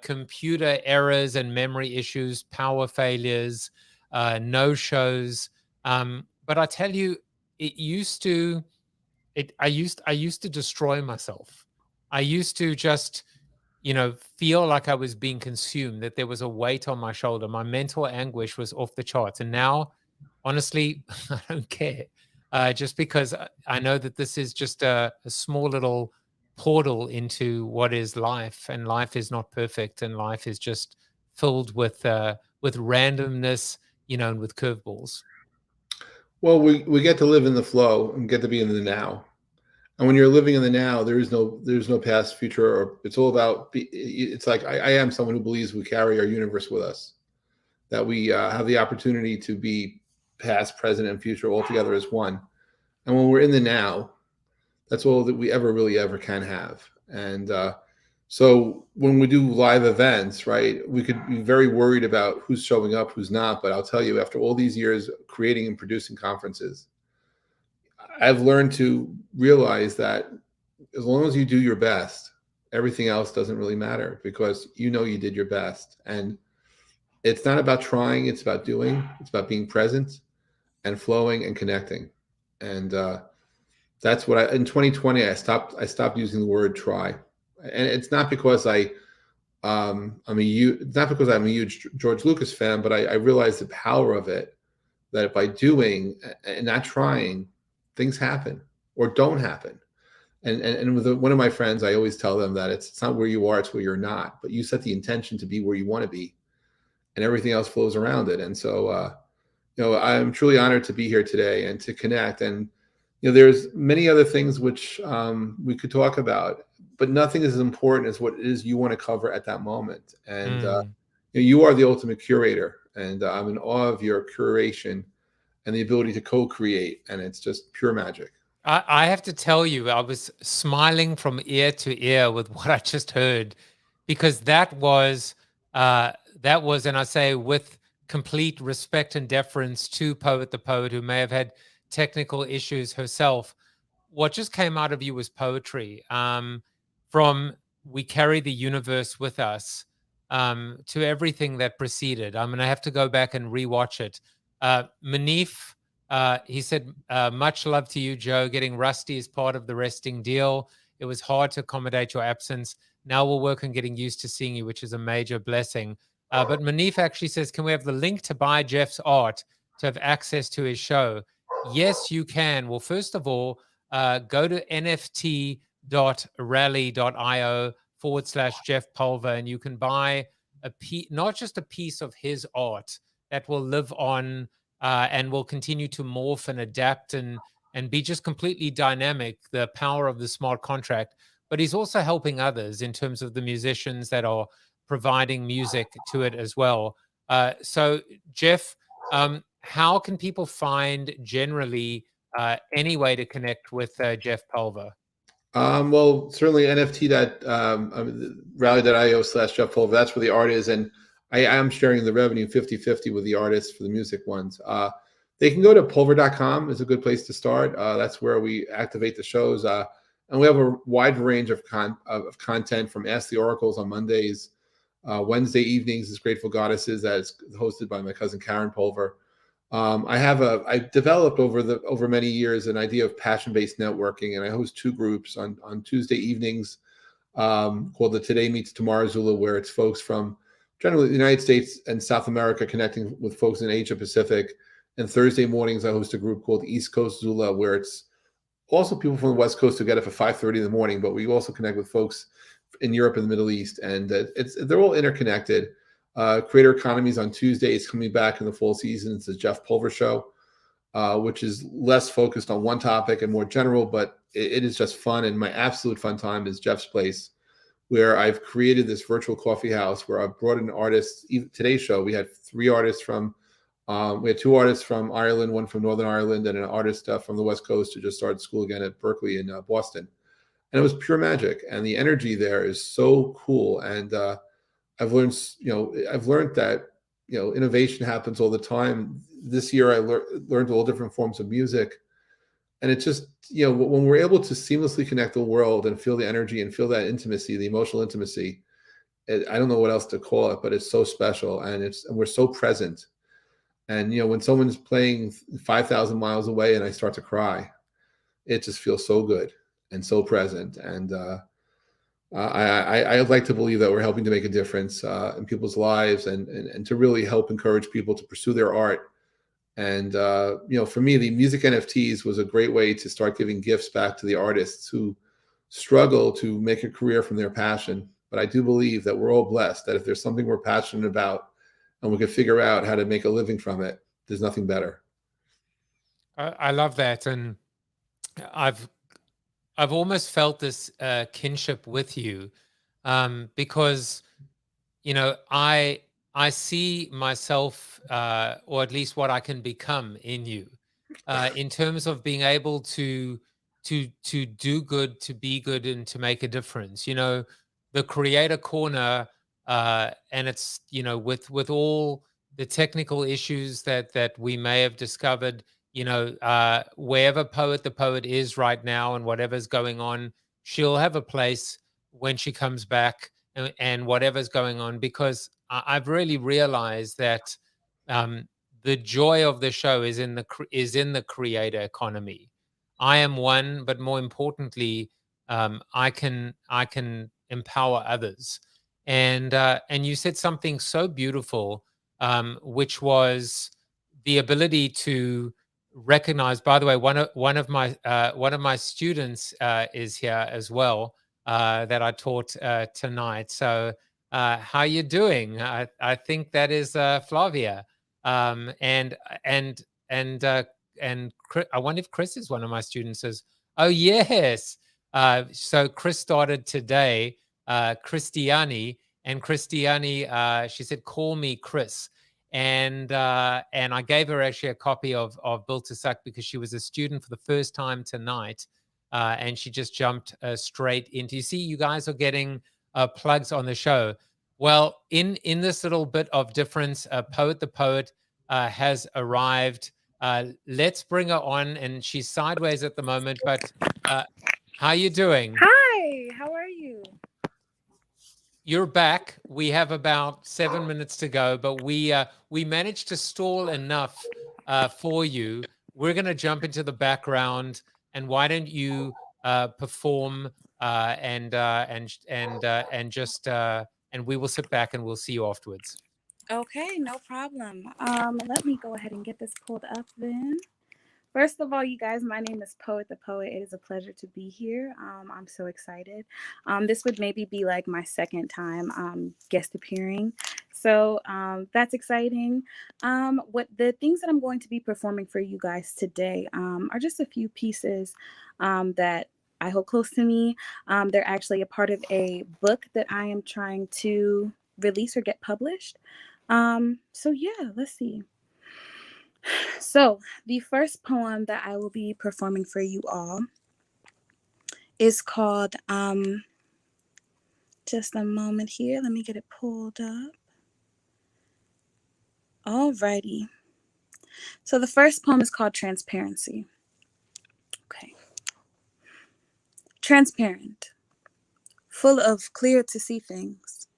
computer errors and memory issues, power failures, no shows. But I tell you, I used to destroy myself. I used to just feel like I was being consumed, that there was a weight on my shoulder. My mental anguish was off the charts. And now, honestly, I don't care. Just because I know that this is just a small little portal into what is life, and life is not perfect, and life is just filled with randomness, and with curveballs. Well, we get to live in the flow and get to be in the now. And when you're living in the now, there's no past, future, or it's all about. It's like I am someone who believes we carry our universe with us, that we have the opportunity to be past, present, and future all together as one. And when we're in the now, that's all that we ever can have. And so when we do live events, right, we could be very worried about who's showing up, who's not. But I'll tell you, after all these years creating and producing conferences, I've learned to realize that as long as you do your best, everything else doesn't really matter, because you did your best. And it's not about trying, it's about doing. It's about being present and flowing and connecting. And that's what in 2020, I stopped using the word try. And it's not because it's not because I'm a huge George Lucas fan, but I realized the power of it, that by doing and not trying, things happen or don't happen. And with one of my friends, I always tell them that it's not where you are, it's where you're not. But you set the intention to be where you want to be, and everything else flows around it. And so, I'm truly honored to be here today and to connect. And there's many other things which we could talk about, but nothing is as important as what it is you want to cover at that moment. And you are the ultimate curator, and I'm in awe of your curation and the ability to co-create, and it's just pure magic. I have to tell you, I was smiling from ear to ear with what I just heard, because that was, and I say with complete respect and deference to Poet the Poet, who may have had technical issues herself, what just came out of you was poetry. From we carry the universe with us, to everything that preceded. I'm going to have to go back and rewatch it. Manif, he said, much love to you, Joe. Getting rusty is part of the resting deal. It was hard to accommodate your absence. Now we'll work on getting used to seeing you, which is a major blessing. But Manif actually says, can we have the link to buy Jeff's art to have access to his show? Yes, you can. Well, first of all, go to nft.rally.io/Jeff Pulver, and you can buy not just a piece of his art that will live on and will continue to morph and adapt and be just completely dynamic, the power of the smart contract. But he's also helping others in terms of the musicians that are providing music to it as well. So, Jeff, how can people find generally any way to connect with Jeff Pulver? Well, certainly NFT.rally.io/Jeff Pulver. That's where the art is, and I am sharing the revenue 50-50 with the artists for the music ones. They can go to pulver.com is a good place to start. That's where we activate the shows, and we have a wide range of content from Ask the Oracles on Mondays. Wednesday evenings is Grateful Goddesses, that is hosted by my cousin Karen Pulver. I developed over many years an idea of passion-based networking, and I host two groups on Tuesday evenings called the Today Meets Tomorrow Zula, where it's folks from generally the United States and South America connecting with folks in Asia Pacific. And Thursday mornings, I host a group called East Coast Zula, where it's also people from the West Coast who get up at 5:30 in the morning, but we also connect with folks in Europe and the Middle East, and they're all interconnected. Creator Economies on Tuesdays coming back in the fall season. It's the Jeff Pulver Show, which is less focused on one topic and more general, but it is just fun. And my absolute fun time is Jeff's Place, where I've created this virtual coffee house where I've brought in artists. Today's show, we had two artists from Ireland, one from Northern Ireland, and an artist from the West Coast who just started school again at Berkeley in Boston. And it was pure magic. And the energy there is so cool. And I've learned that, innovation happens all the time. This year, I learned all different forms of music. And it's just, when we're able to seamlessly connect the world and feel the energy and feel that intimacy, the emotional intimacy, I don't know what else to call it, but it's so special. And we're so present. And, when someone's playing 5,000 miles away and I start to cry, it just feels so good and so present. And I like to believe that we're helping to make a difference in people's lives and to really help encourage people to pursue their art. And, for me, the music NFTs was a great way to start giving gifts back to the artists who struggle to make a career from their passion. But I do believe that we're all blessed, that if there's something we're passionate about and we can figure out how to make a living from it, there's nothing better. I love that. And I've almost felt this kinship with you because, I see myself, or at least what I can become in you, in terms of being able to do good, to be good, and to make a difference. The Creator Corner, and it's with all the technical issues that we may have discovered. Wherever the poet is right now and whatever's going on, she'll have a place when she comes back and whatever's going on, because I've really realized that the joy of the show is in the creator economy. I am one, but more importantly, I can empower others. And you said something so beautiful, which was the ability to recognize. By the way, one of my students is here as well, that I taught tonight. So how you doing? I think that is Flavia, and I wonder if Chris is one of my students. Says, oh yes. So Chris started today, Christiani, and Christiani, she said, call me Chris. And I gave her actually a copy of Built to Suck because she was a student for the first time tonight, and she just jumped straight into. You see, you guys are getting plugs on the show. Well, in this little bit of difference, Poet the Poet has arrived. Let's bring her on, and she's sideways at the moment. But how are you doing? Hi, how are you? You're back. We have about 7 minutes to go, but we managed to stall enough for you. We're going to jump into the background, and why don't you perform and we will sit back and we'll see you afterwards. Okay, no problem. Let me go ahead and get this pulled up then. First of all, you guys, my name is Poet the Poet. It is a pleasure to be here. I'm so excited. This would maybe be like my second time guest appearing. So that's exciting. What the things that I'm going to be performing for you guys today are just a few pieces that I hold close to me. They're actually a part of a book that I am trying to release or get published. So yeah, let's see. So, the first poem that I will be performing for you all is called, just a moment here. Let me get it pulled up. Alrighty. So, the first poem is called Transparency. Okay. Transparent, full of clear to see things,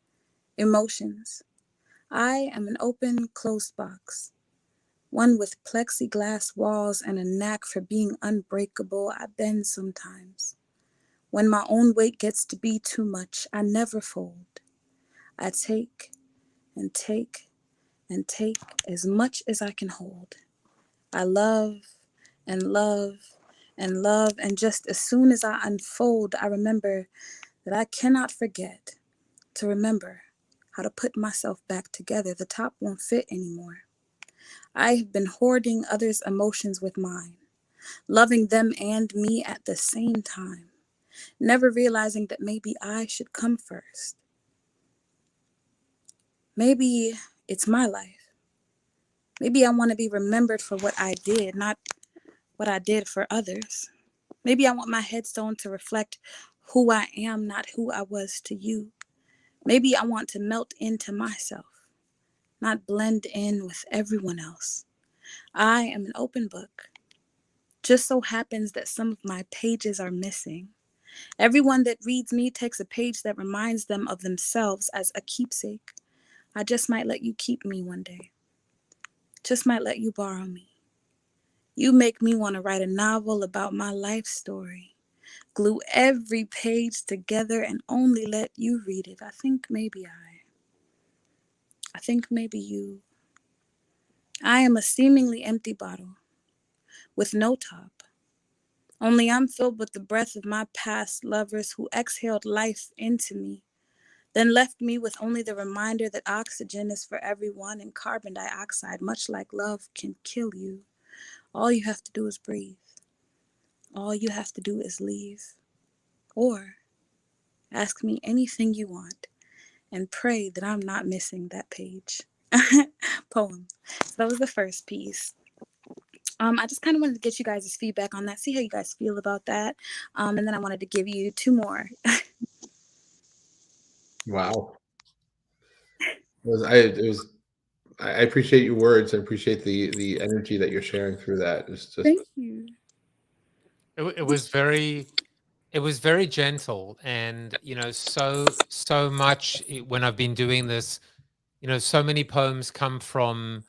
emotions. I am an open, closed box. One with plexiglass walls and a knack for being unbreakable. I bend sometimes. When my own weight gets to be too much, I never fold. I take and take and take as much as I can hold. I love and love and love, and just as soon as I unfold, I remember that I cannot forget to remember how to put myself back together. The top won't fit anymore. I have been hoarding others' emotions with mine, loving them and me at the same time, never realizing that maybe I should come first. Maybe it's my life. Maybe I want to be remembered for what I did, not what I did for others. Maybe I want my headstone to reflect who I am, not who I was to you. Maybe I want to melt into myself, not blend in with everyone else. I am an open book. Just so happens that some of my pages are missing. Everyone that reads me takes a page that reminds them of themselves as a keepsake. I just might let you keep me one day. Just might let you borrow me. You make me want to write a novel about my life story. Glue every page together and only let you read it. I think maybe you. I am a seemingly empty bottle with no top. Only I'm filled with the breath of my past lovers who exhaled life into me, then left me with only the reminder that oxygen is for everyone and carbon dioxide, much like love, can kill you. All you have to do is breathe. All you have to do is leave. Or ask me anything you want and pray that I'm not missing that page. Poem. So that was the first piece. I just kind of wanted to get you guys' feedback on that, see how you guys feel about that. And then I wanted to give you two more. Wow. I appreciate your words. I appreciate the energy that you're sharing through that. It's just Thank you. It was very gentle, and so much when I've been doing this, so many poems come from,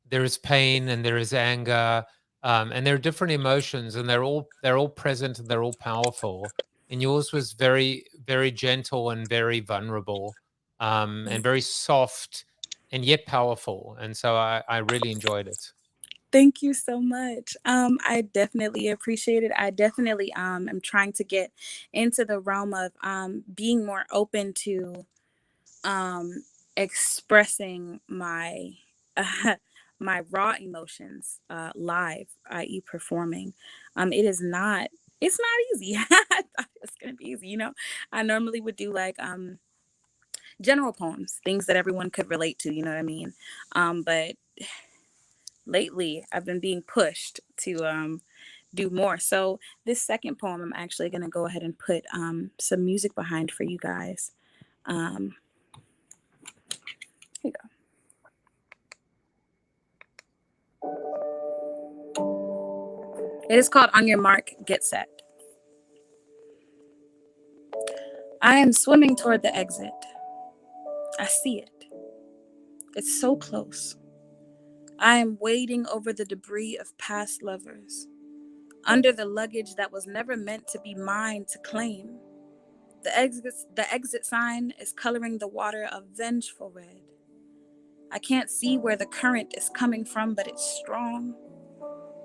there is pain and there is anger, and there are different emotions, and they're all present and they're all powerful. And yours was very, very gentle and very vulnerable, and very soft and yet powerful. And so I really enjoyed it. Thank you so much. I definitely appreciate it. I definitely am trying to get into the realm of being more open to um expressing my my raw emotions live, i.e. performing. It's not easy. I thought it was gonna be easy, I normally would do like general poems, things that everyone could relate to, you know what I mean? But lately I've been being pushed to do more. So this second poem, I'm actually going to go ahead and put some music behind for you guys. Here you go. It is called On Your Mark, Get Set. I am swimming toward the exit. I see it. It's so close. I am wading over the debris of past lovers, under the luggage that was never meant to be mine to claim. The exit sign is coloring the water a vengeful red. I can't see where the current is coming from, but it's strong.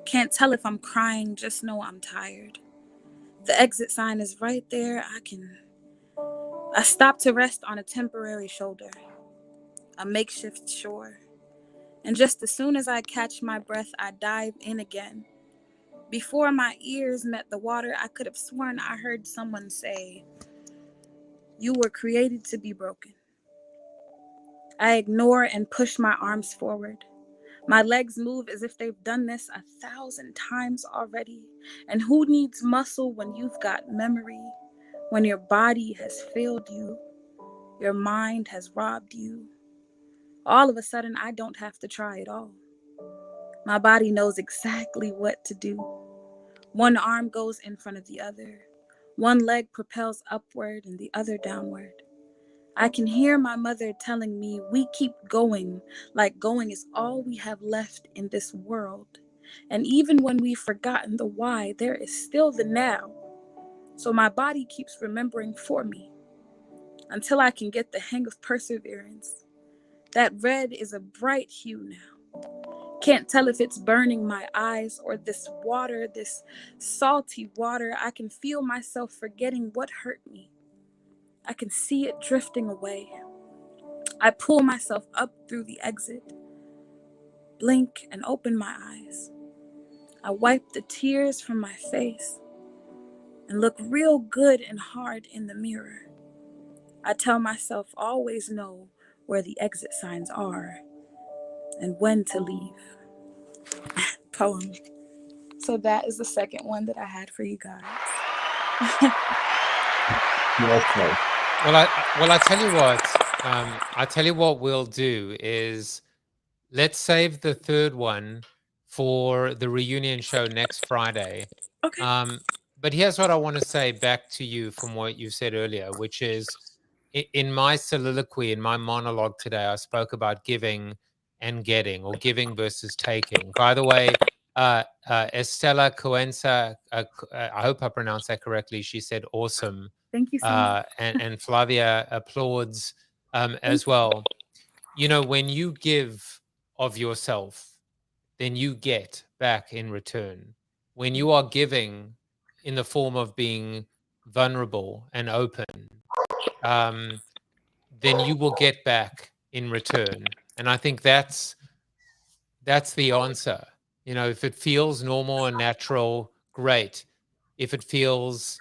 Can't tell if I'm crying, just know I'm tired. The exit sign is right there. I stop to rest on a temporary shoulder, a makeshift shore. And just as soon as I catch my breath, I dive in again. Before my ears met the water, I could have sworn I heard someone say, "You were created to be broken." I ignore and push my arms forward. My legs move as if they've done this 1,000 times already. And who needs muscle when you've got memory? When your body has failed you, your mind has robbed you. All of a sudden, I don't have to try at all. My body knows exactly what to do. One arm goes in front of the other. One leg propels upward and the other downward. I can hear my mother telling me we keep going, like going is all we have left in this world. And even when we've forgotten the why, there is still the now. So my body keeps remembering for me until I can get the hang of perseverance. That red is a bright hue now. Can't tell if it's burning my eyes or this water, this salty water. I can feel myself forgetting what hurt me. I can see it drifting away. I pull myself up through the exit, blink and open my eyes. I wipe the tears from my face and look real good and hard in the mirror. I tell myself always know where the exit signs are and when to leave. Poem. So that is the second one that I had for you guys. Well, I tell you what. I tell you what we'll do is let's save the third one for the reunion show next Friday. Okay. But here's what I want to say back to you from what you said earlier, which is in my soliloquy, in my monologue today, I spoke about giving and getting, or giving versus taking. By the way, Estela Coenza, I hope I pronounced that correctly. She said awesome. Thank you so much. And Flavia applauds as well. You know, when you give of yourself, then you get back in return. When you are giving in the form of being vulnerable and open, then you will get back in return. And I think that's the answer. You know, if it feels normal and natural, great. If it feels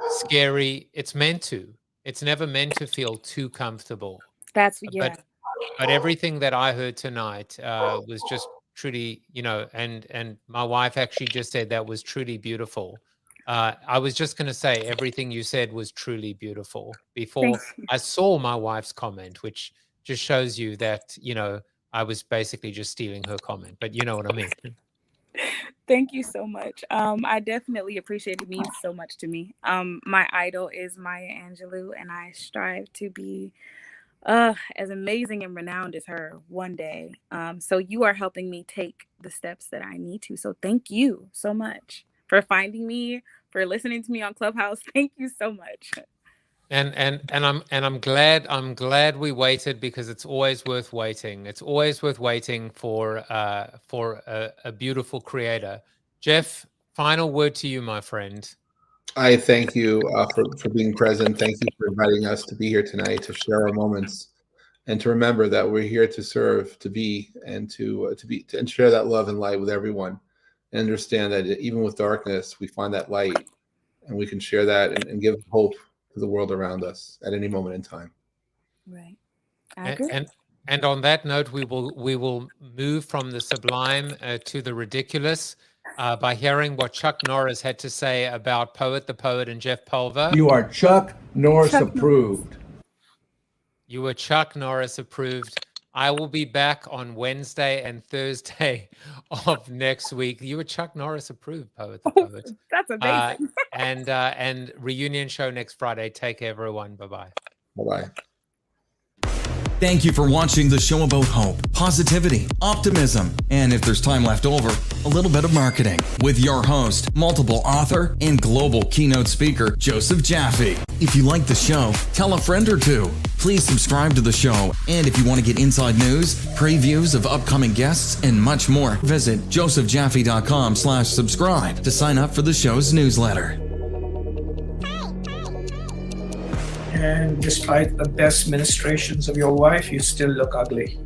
scary, it's meant to. It's never meant to feel too comfortable. That's, yeah. But everything that I heard tonight was just truly, you know, and my wife actually just said that was truly beautiful. I was just going to say everything you said was truly beautiful before I saw my wife's comment, which just shows you that, you know, I was basically just stealing her comment, but you know what I mean. Thank you so much. I definitely appreciate it. It means so much to me. My idol is Maya Angelou, and I strive to be as amazing and renowned as her one day. So you are helping me take the steps that I need to. So thank you so much for finding me, for listening to me on Clubhouse. Thank you so much. And I'm glad we waited, because it's always worth waiting. It's always worth waiting for a beautiful creator. Jeff, final word to you, my friend. I thank you for being present. Thank you for inviting us to be here tonight to share our moments, and to remember that we're here to serve, to be, and to share that love and light with everyone, and understand that even with darkness, we find that light, and we can share that and give hope to the world around us at any moment in time. Right. I agree. And on that note, we will move from the sublime to the ridiculous by hearing what Chuck Norris had to say about Poet the Poet and Jeff Pulver. You are Chuck Norris approved. You were Chuck Norris approved. I will be back on Wednesday and Thursday of next week. You were Chuck Norris approved, Poet the Poet. That's amazing. And reunion show next Friday. Take care, everyone. Bye-bye. Bye-bye. Thank you for watching the show about hope, positivity, optimism, and if there's time left over, a little bit of marketing with your host, multiple author, and global keynote speaker, Joseph Jaffe. If you like the show, tell a friend or two. Please subscribe to the show, and if you want to get inside news, previews of upcoming guests, and much more, visit josephjaffe.com/subscribe to sign up for the show's newsletter. And despite the best ministrations of your wife, you still look ugly.